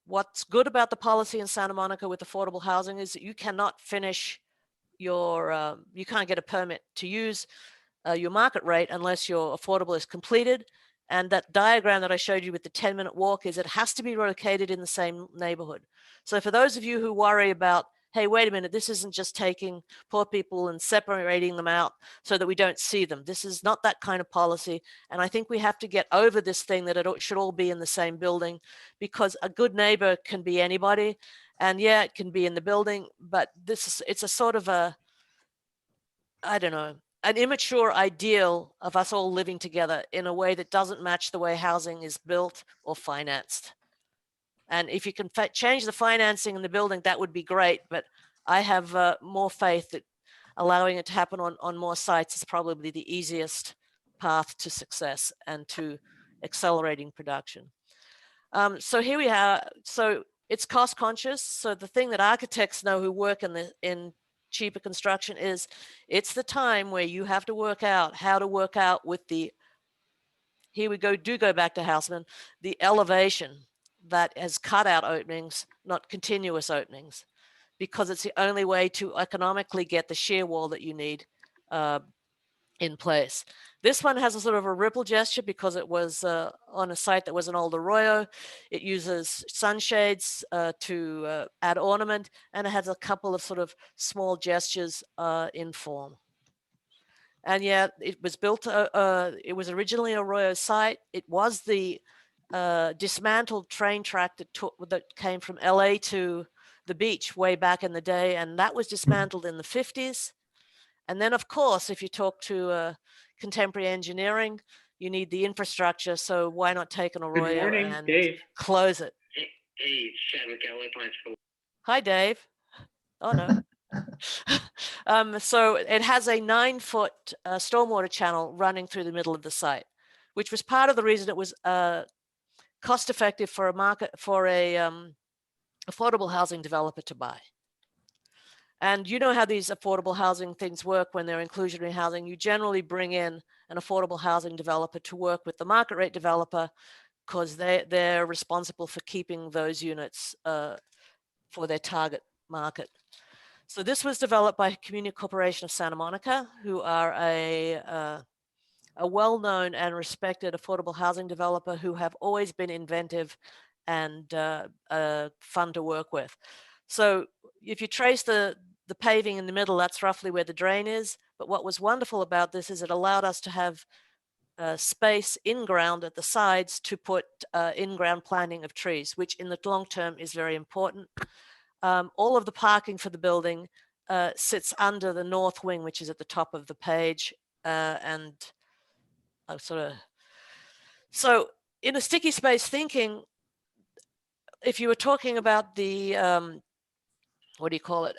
What's good about the policy in Santa Monica with affordable housing is that you cannot finish your, you can't get a permit to use your market rate unless your affordable is completed. And that diagram that I showed you with the 10-minute walk is it has to be located in the same neighborhood. So for those of you who worry about, hey, wait a minute, this isn't just taking poor people and separating them out so that we don't see them. This is not that kind of policy. And I think we have to get over this thing that it should all be in the same building, because a good neighbor can be anybody. And yeah, it can be in the building, but it's a sort of a, I don't know, an immature ideal of us all living together in a way that doesn't match the way housing is built or financed. And if you can change the financing in the building, that would be great. But I have more faith that allowing it to happen on more sites is probably the easiest path to success and to accelerating production. So here we are. So it's cost conscious. So the thing that architects know who work in cheaper construction is it's the time where you have to work out how to work out with the, here we go, do go back to Houseman, the elevation that has cutout openings, not continuous openings, because it's the only way to economically get the shear wall that you need in place. This one has a sort of a ripple gesture because it was on a site that was an old Arroyo. It uses sunshades to add ornament, and it has a couple of sort of small gestures in form. And yet it was built, it was originally an Arroyo site. It was the dismantled train track that came from LA to the beach way back in the day, and that was dismantled in the 50s. And then, of course, if you talk to contemporary engineering, you need the infrastructure. So why not take an Arroyo and Dave. close it? Hey, it's Chadwick LA Pines for Hi, Dave. Oh, no. So it has a 9-foot stormwater channel running through the middle of the site, which was part of the reason it was cost effective for a affordable housing developer to buy. And you know how these affordable housing things work when they're inclusionary housing. You generally bring in an affordable housing developer to work with the market rate developer because they're responsible for keeping those units for their target market. So this was developed by Community Corporation of Santa Monica, who are a well-known and respected affordable housing developer who have always been inventive and fun to work with. So if you trace the paving in the middle, that's roughly where the drain is. But what was wonderful about this is it allowed us to have space in ground at the sides to put in-ground planting of trees, which in the long term is very important. All of the parking for the building sits under the north wing, which is at the top of the page. And so in a sticky space thinking, if you were talking about the, what do you call it,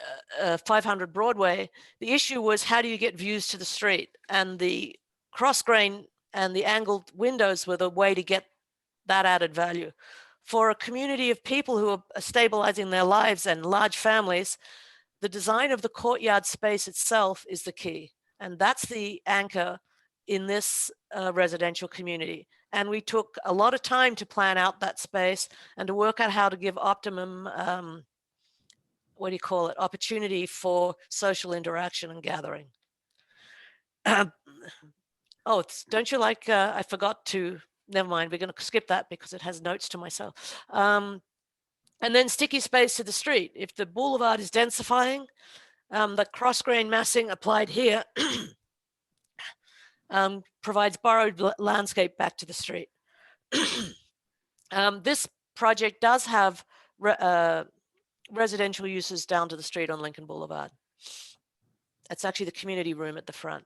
500 Broadway, the issue was how do you get views to the street? And the cross grain and the angled windows were the way to get that added value. For a community of people who are stabilizing their lives and large families, the design of the courtyard space itself is the key. And that's the anchor in this residential community. And we took a lot of time to plan out that space and to work out how to give optimum, what do you call it, opportunity for social interaction and gathering. Oh, don't you like, I forgot to, never mind, we're going to skip that because it has notes to myself. And then sticky space to the street. If the boulevard is densifying, the cross grain massing applied here provides borrowed landscape back to the street. This project does have residential uses down to the street on Lincoln Boulevard. It's actually the community room at the front.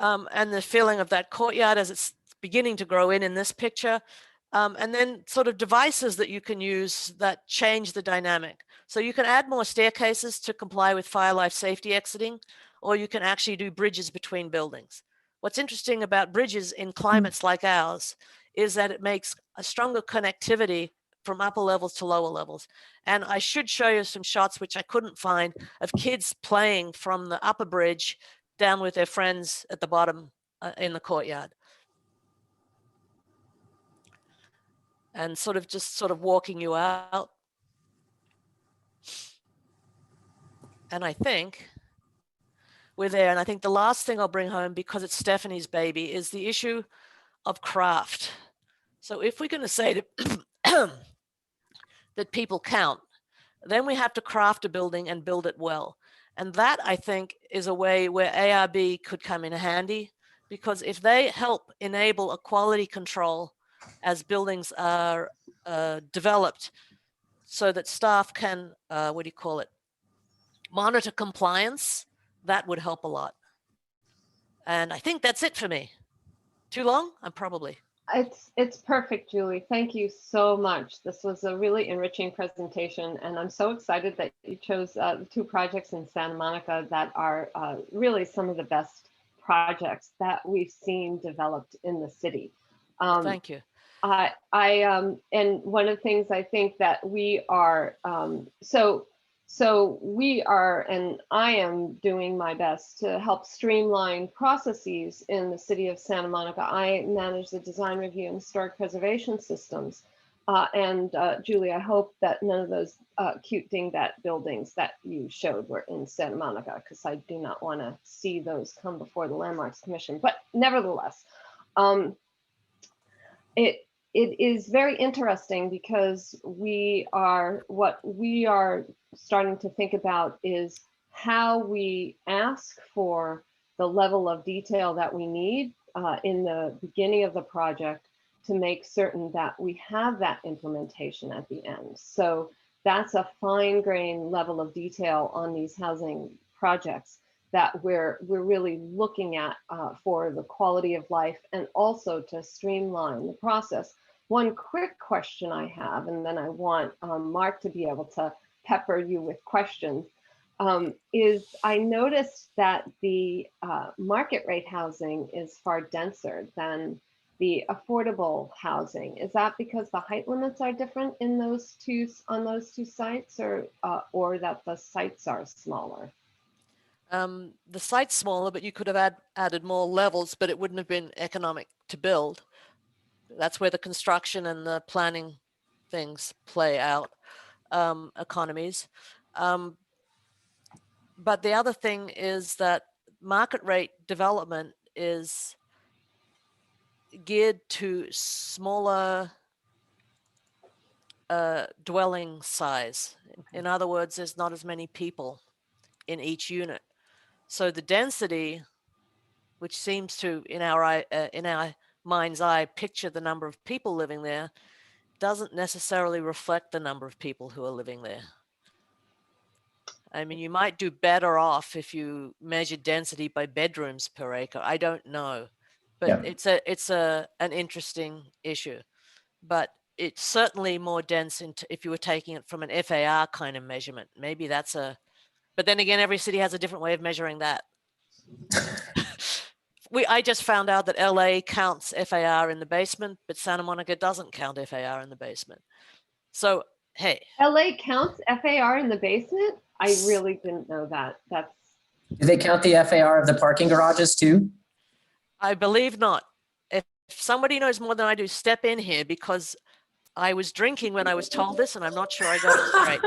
And the feeling of that courtyard as it's beginning to grow in this picture. And then sort of devices that you can use that change the dynamic. So you can add more staircases to comply with fire life safety exiting, or you can actually do bridges between buildings. What's interesting about bridges in climates like ours is that it makes a stronger connectivity from upper levels to lower levels. And I should show you some shots, which I couldn't find, of kids playing from the upper bridge down with their friends at the bottom in the courtyard. And sort of walking you out. And I think we're there. And I think the last thing I'll bring home, because it's Stephanie's baby, is the issue of craft. So if we're going to say that people count, then we have to craft a building and build it well. And that, I think, is a way where ARB could come in handy, because if they help enable a quality control as buildings are developed so that staff can, what do you call it, monitor compliance, that would help a lot. And I think that's it for me. Too long? I'm probably. It's perfect, Julie. Thank you so much. This was a really enriching presentation, and I'm so excited that you chose the two projects in Santa Monica that are really some of the best projects that we've seen developed in the city. Thank you. And one of the things I think that we are, so we are, and I am doing my best to help streamline processes in the city of Santa Monica. I manage the design review and historic preservation systems. Julie, I hope that none of those cute dingbat buildings that you showed were in Santa Monica, because I do not want to see those come before the Landmarks Commission. But nevertheless, it is very interesting because what we are starting to think about is how we ask for the level of detail that we need in the beginning of the project to make certain that we have that implementation at the end. So that's a fine-grained level of detail on these housing projects that we're really looking at for the quality of life and also to streamline the process. One quick question I have, and then I want Mark to be able to pepper you with questions, is I noticed that the market rate housing is far denser than the affordable housing. Is that because the height limits are different in on those two sites, or that the sites are smaller? The site's smaller, but you could have added more levels, but it wouldn't have been economic to build. That's where the construction and the planning things play out, economies. But the other thing is that market rate development is geared to smaller dwelling size. In other words, there's not as many people in each unit. So the density, which seems to, in our mind's eye, picture the number of people living there, doesn't necessarily reflect the number of people who are living there. I mean, you might do better off if you measure density by bedrooms per acre. I don't know, but yeah, it's an interesting issue. But it's certainly more dense if you were taking it from an FAR kind of measurement. Maybe that's but then again, every city has a different way of measuring that. I just found out that LA counts FAR in the basement, but Santa Monica doesn't count FAR in the basement. So, hey. LA counts FAR in the basement? I really didn't know that. Do they count the FAR of the parking garages too? I believe not. If somebody knows more than I do, step in here, because I was drinking when I was told this, and I'm not sure I got it straight.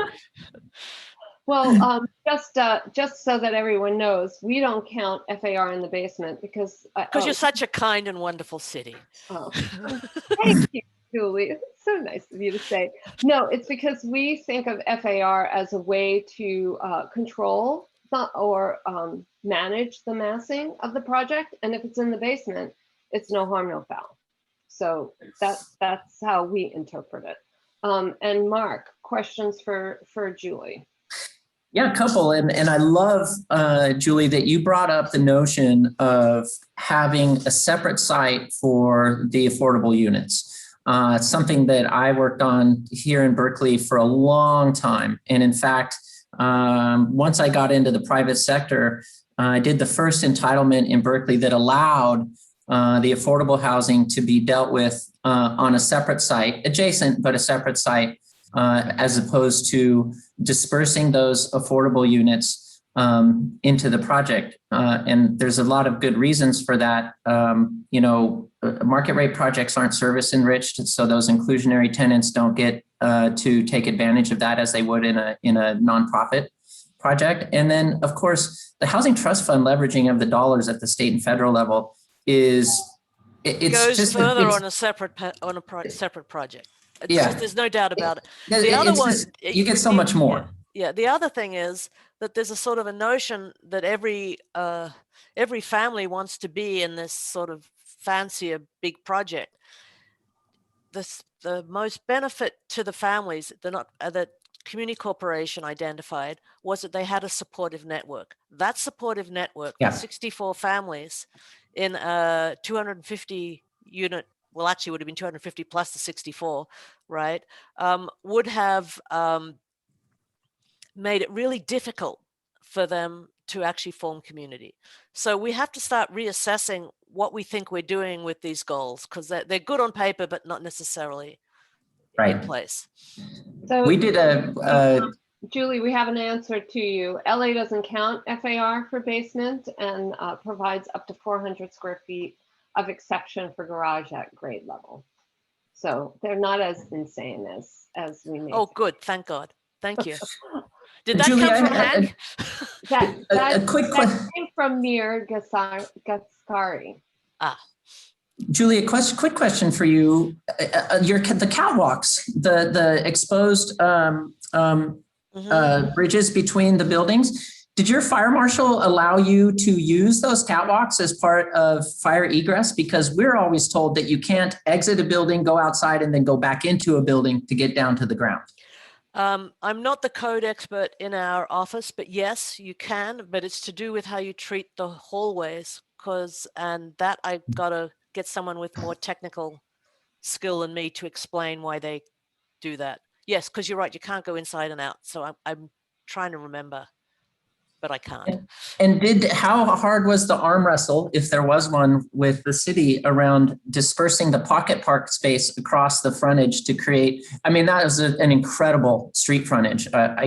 Well, just so that everyone knows, we don't count FAR in the basement because you're such a kind and wonderful city. Oh, thank you, Julie. It's so nice of you to say. No, it's because we think of FAR as a way to control or manage the massing of the project, and if it's in the basement, it's no harm, no foul. So that's how we interpret it. And Mark, questions for Julie? Yeah, a couple. And I love, Julie, that you brought up the notion of having a separate site for the affordable units. It's something that I worked on here in Berkeley for a long time. And in fact, once I got into the private sector, I did the first entitlement in Berkeley that allowed the affordable housing to be dealt with on a separate site, adjacent, but a separate site, as opposed to dispersing those affordable units into the project. And there's a lot of good reasons for that. Market rate projects aren't service enriched, so those inclusionary tenants don't get to take advantage of that as they would in a nonprofit project. And then, of course, the Housing Trust Fund leveraging of the dollars at the state and federal level goes further on a separate project. Yeah, there's no doubt about it. The other one, you get so much more. Yeah, the other thing is that there's a sort of a notion that every family wants to be in this sort of fancier big project. The most benefit to the families that Community Corporation identified was that they had a supportive network. That supportive network, 64 families in a 250 unit well, actually would have been 250 plus the 64, right, would have made it really difficult for them to actually form community. So we have to start reassessing what we think we're doing with these goals, because they're good on paper, but not necessarily in Right. place. So We did Julie, we have an answer to you. LA doesn't count FAR for basement and provides up to 400 square feet of exception for garage at grade level. So they're not as insane as we may. Oh, think. good. Thank God. Thank you. Did that Julie, come from I- Hank? That quick that came from Mir Gaskari. Julie, quick question for you. The catwalks, the exposed bridges between the buildings. Did your fire marshal allow you to use those catwalks as part of fire egress? Because we're always told that you can't exit a building, go outside, and then go back into a building to get down to the ground. I'm not the code expert in our office, but yes, you can, but it's to do with how you treat the hallways, and that I've got to get someone with more technical skill than me to explain why they do that. Yes, because you're right, you can't go inside and out. So I'm trying to remember, but I can't. And how hard was the arm wrestle, if there was one, with the city around dispersing the pocket park space across the frontage to create? I mean, that was an incredible street frontage. I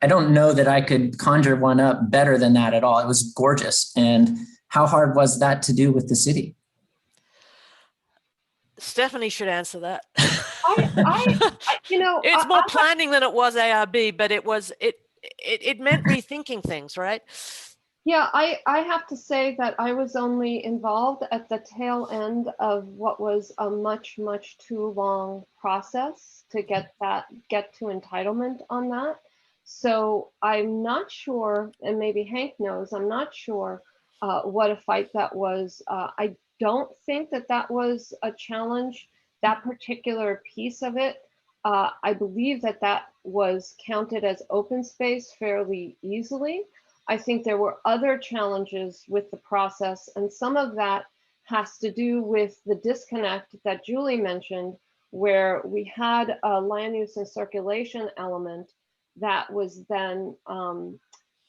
don't know that I could conjure one up better than that at all. It was gorgeous. And how hard was that to do with the city? Stephanie should answer that. It's It's more planning than it was ARB, but it meant rethinking things, right? Yeah, I have to say that I was only involved at the tail end of what was a much too long process to get to entitlement on that. So I'm not sure, and maybe Hank knows, I'm not sure what a fight that was. I don't think that was a challenge, that particular piece of it. I believe that was counted as open space fairly easily. I think there were other challenges with the process, and some of that has to do with the disconnect that Julie mentioned, where we had a land use and circulation element that was then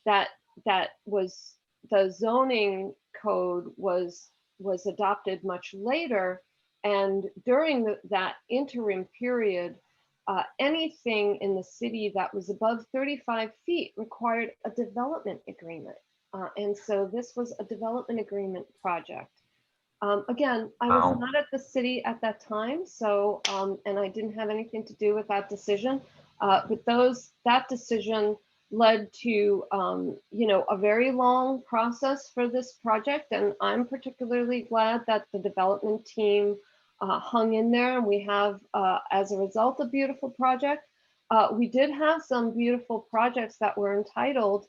that was the zoning code was adopted much later, and during that interim period, anything in the city that was above 35 feet required a development agreement. And so this was a development agreement project. Again, I was not at the city at that time, so, and I didn't have anything to do with that decision. But that decision led to, a very long process for this project. And I'm particularly glad that the development team hung in there, and we have, as a result, a beautiful project. We did have some beautiful projects that were entitled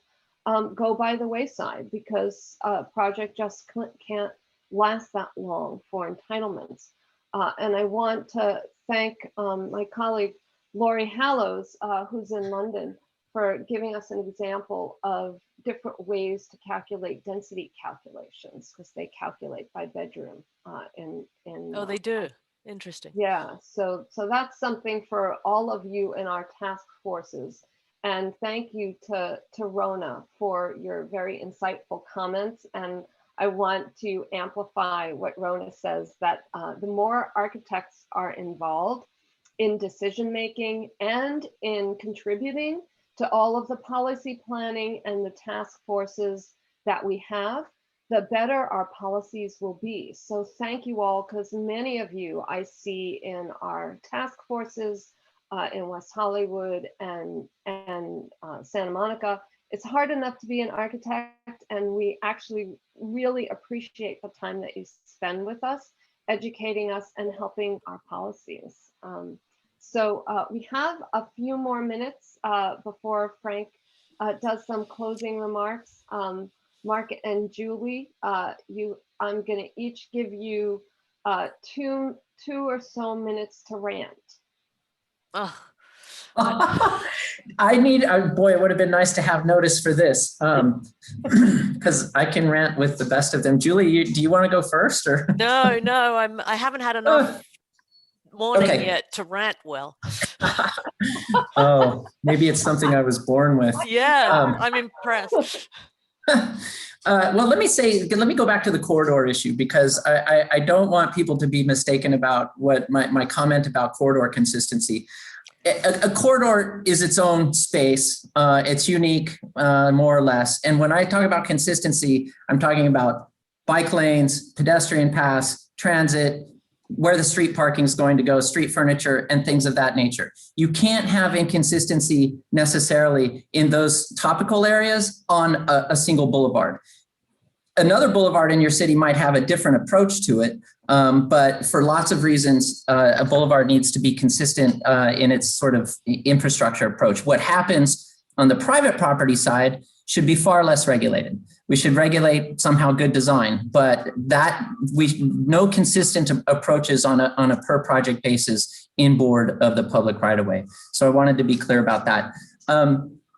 go by the wayside because a project just can't last that long for entitlements. And I want to thank my colleague, Laurie Hallows, who's in London, for giving us an example of different ways to calculate density calculations, because they calculate by bedroom. Oh, they do. Interesting. Yeah, so that's something for all of you in our task forces. And thank you to Rona for your very insightful comments. And I want to amplify what Rona says, that the more architects are involved in decision-making and in contributing to all of the policy planning and the task forces that we have, the better our policies will be. So thank you all, because many of you I see in our task forces in West Hollywood and Santa Monica. It's hard enough to be an architect, and we actually really appreciate the time that you spend with us, educating us and helping our policies. So we have a few more minutes before Frank does some closing remarks. Mark and Julie, I'm going to each give you two or so minutes to rant. Oh, Boy, it would have been nice to have notice for this, because I can rant with the best of them. Julie, do you want to go first, or? No, I haven't had enough morning Okay. yet to rant well. Oh, maybe it's something I was born with. Yeah, I'm impressed. Well, let me go back to the corridor issue, because I don't want people to be mistaken about what my comment about corridor consistency. A corridor is its own space. It's unique, more or less. And when I talk about consistency, I'm talking about bike lanes, pedestrian paths, transit, where the street parking is going to go, street furniture, and things of that nature. You can't have inconsistency necessarily in those topical areas on a single boulevard. Another boulevard in your city might have a different approach to it, but for lots of reasons, a boulevard needs to be consistent in its sort of infrastructure approach. What happens on the private property side should be far less regulated. We should regulate somehow good design, but no consistent approaches on a per project basis in board of the public right of way. So I wanted to be clear about that.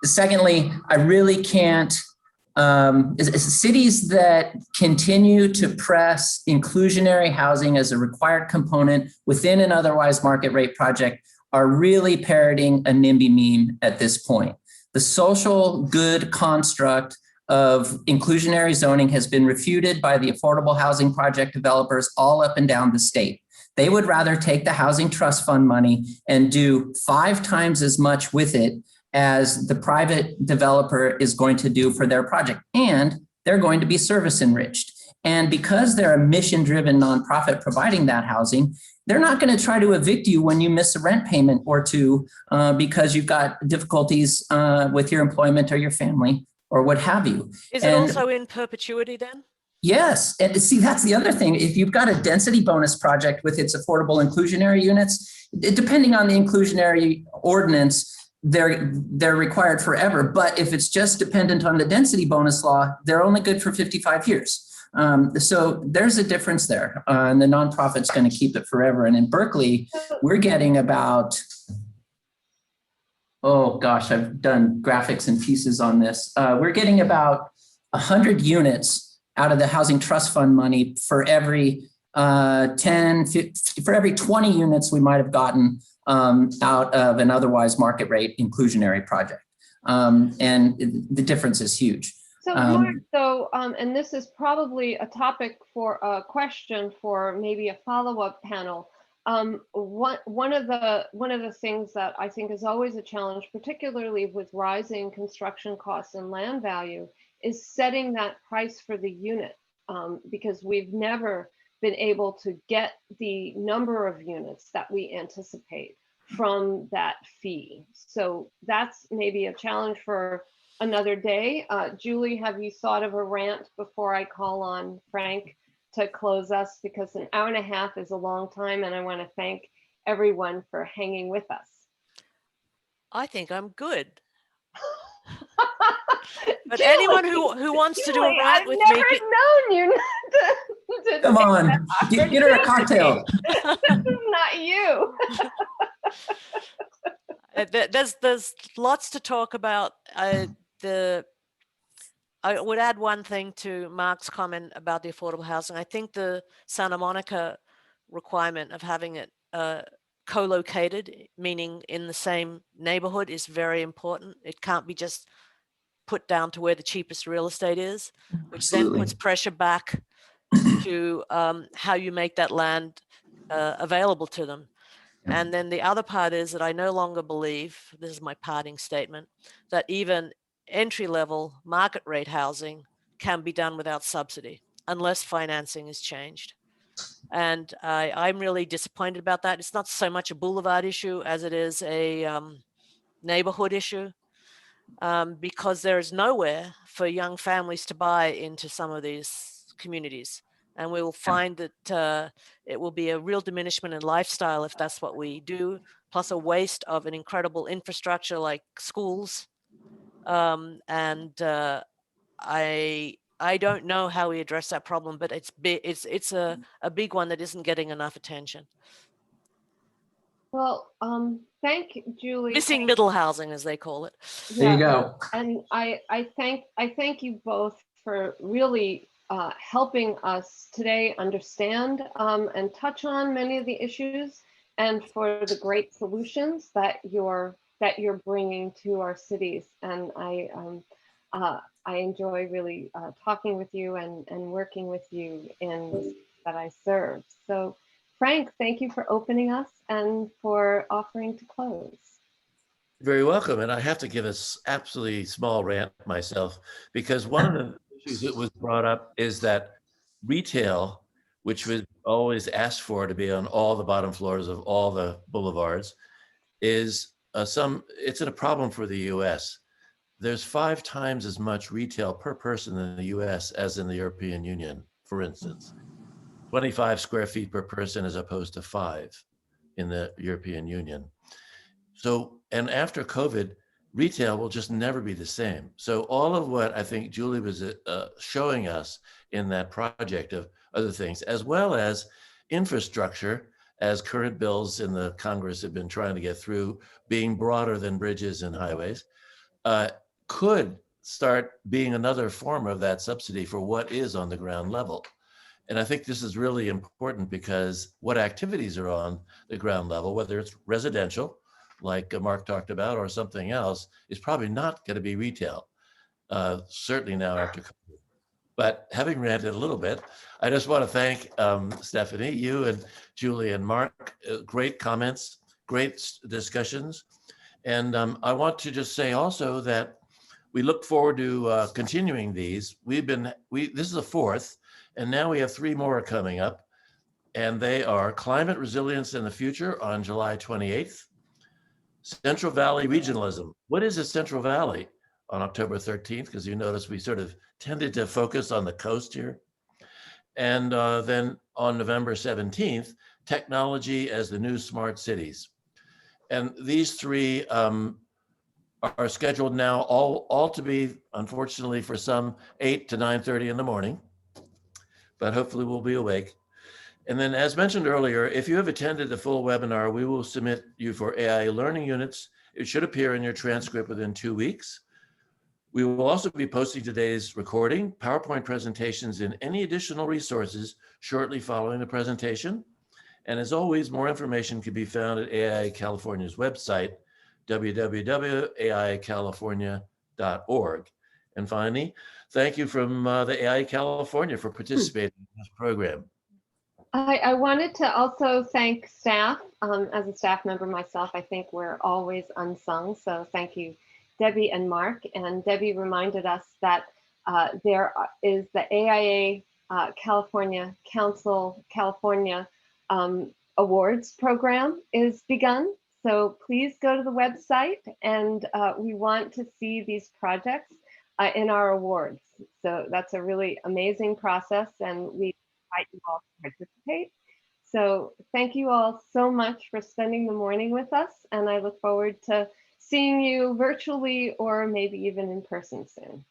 Secondly, I really can't. Cities that continue to press inclusionary housing as a required component within an otherwise market rate project are really parroting a NIMBY meme at this point. The social good construct of inclusionary zoning has been refuted by the affordable housing project developers all up and down the state. They would rather take the housing trust fund money and do 5 times as much with it as the private developer is going to do for their project. And they're going to be service enriched. And because they're a mission-driven nonprofit providing that housing, they're not going to try to evict you when you miss a rent payment or two because you've got difficulties with your employment or your family or what have you. Is it also in perpetuity then? Yes. And see, that's the other thing. If you've got a density bonus project with its affordable inclusionary units, depending on the inclusionary ordinance, they're required forever. But if it's just dependent on the density bonus law, they're only good for 55 years. So there's a difference there, and the nonprofit's going to keep it forever. And in Berkeley, we're getting about, oh gosh, I've done graphics and pieces on this. We're getting about 100 units out of the Housing Trust Fund money for every 20 units we might have gotten out of an otherwise market rate inclusionary project. And the difference is huge. So, Mark, and this is probably a topic for a question for maybe a follow-up panel. One of the things that I think is always a challenge, particularly with rising construction costs and land value, is setting that price for the unit, because we've never been able to get the number of units that we anticipate from that fee. So that's maybe a challenge for another day. Julie, have you thought of a rant before I call on Frank to close us? Because an hour and a half is a long time, and I want to thank everyone for hanging with us. I think I'm good. But Julie, anyone who wants to do a rant with me, I've never known you to come on, get her a cocktail. This is not you. There's lots to talk about. I would add one thing to Mark's comment about the affordable housing. I think the Santa Monica requirement of having it co-located, meaning in the same neighborhood, is very important. It can't be just put down to where the cheapest real estate is, which Absolutely. Then puts pressure back to how you make that land available to them. Yeah. And then the other part is that I no longer believe, this is my parting statement, that even entry-level market rate housing can be done without subsidy unless financing is changed. And I'm really disappointed about that. It's not so much a boulevard issue as it is a neighborhood issue, because there is nowhere for young families to buy into some of these communities. And we will find that it will be a real diminishment in lifestyle if that's what we do, plus a waste of an incredible infrastructure like schools. I don't know how we address that problem, but it's a big one that isn't getting enough attention. Well, thank Julie. Missing middle housing, as they call it. There you Yeah, go. and I thank you both for really helping us today understand and touch on many of the issues, and for the great solutions that you're bringing to our cities. And I enjoy really talking with you and working with you in the cities that I serve. So Frank, thank you for opening us and for offering to close. Very welcome. And I have to give us absolutely small rant myself, because one of the issues that was brought up is that retail, which was always asked for to be on all the bottom floors of all the boulevards, is it's a problem for the US. There's 5 times as much retail per person in the US as in the European Union, for instance. 25 square feet per person as opposed to 5 in the European Union. So, and after COVID, retail will just never be the same. So all of what I think Julie was showing us in that project of other things, as well as infrastructure, as current bills in the Congress have been trying to get through, being broader than bridges and highways, could start being another form of that subsidy for what is on the ground level. And I think this is really important, because what activities are on the ground level, whether it's residential, like Mark talked about, or something else, is probably not going to be retail, certainly now after COVID. But having ranted a little bit, I just want to thank Stephanie, you and Julie and Mark. Great comments, great discussions. And I want to just say also that we look forward to continuing these. This is the 4th, and now we have 3 more coming up, and they are Climate Resilience in the Future on July 28th, Central Valley Regionalism. What is a Central Valley? On October 13th, because you notice we sort of tended to focus on the coast here. And then on November 17th, Technology as the New Smart Cities. And these 3 are scheduled now all to be, unfortunately for some, 8 to 9:30 in the morning, but hopefully we'll be awake. And then, as mentioned earlier, if you have attended the full webinar, we will submit you for AI learning units. It should appear in your transcript within 2 weeks. We will also be posting today's recording, PowerPoint presentations, and any additional resources shortly following the presentation. And as always, more information can be found at AI California's website, www.aicalifornia.org. And finally, thank you from the AI California for participating in this program. I wanted to also thank staff. As a staff member myself, I think we're always unsung. So thank you, Debbie and Mark. And Debbie reminded us that there is the AIA California Council California Awards program is begun. So please go to the website, and we want to see these projects in our awards. So that's a really amazing process, and we invite you all to participate. So thank you all so much for spending the morning with us, and I look forward to seeing you virtually or maybe even in person soon.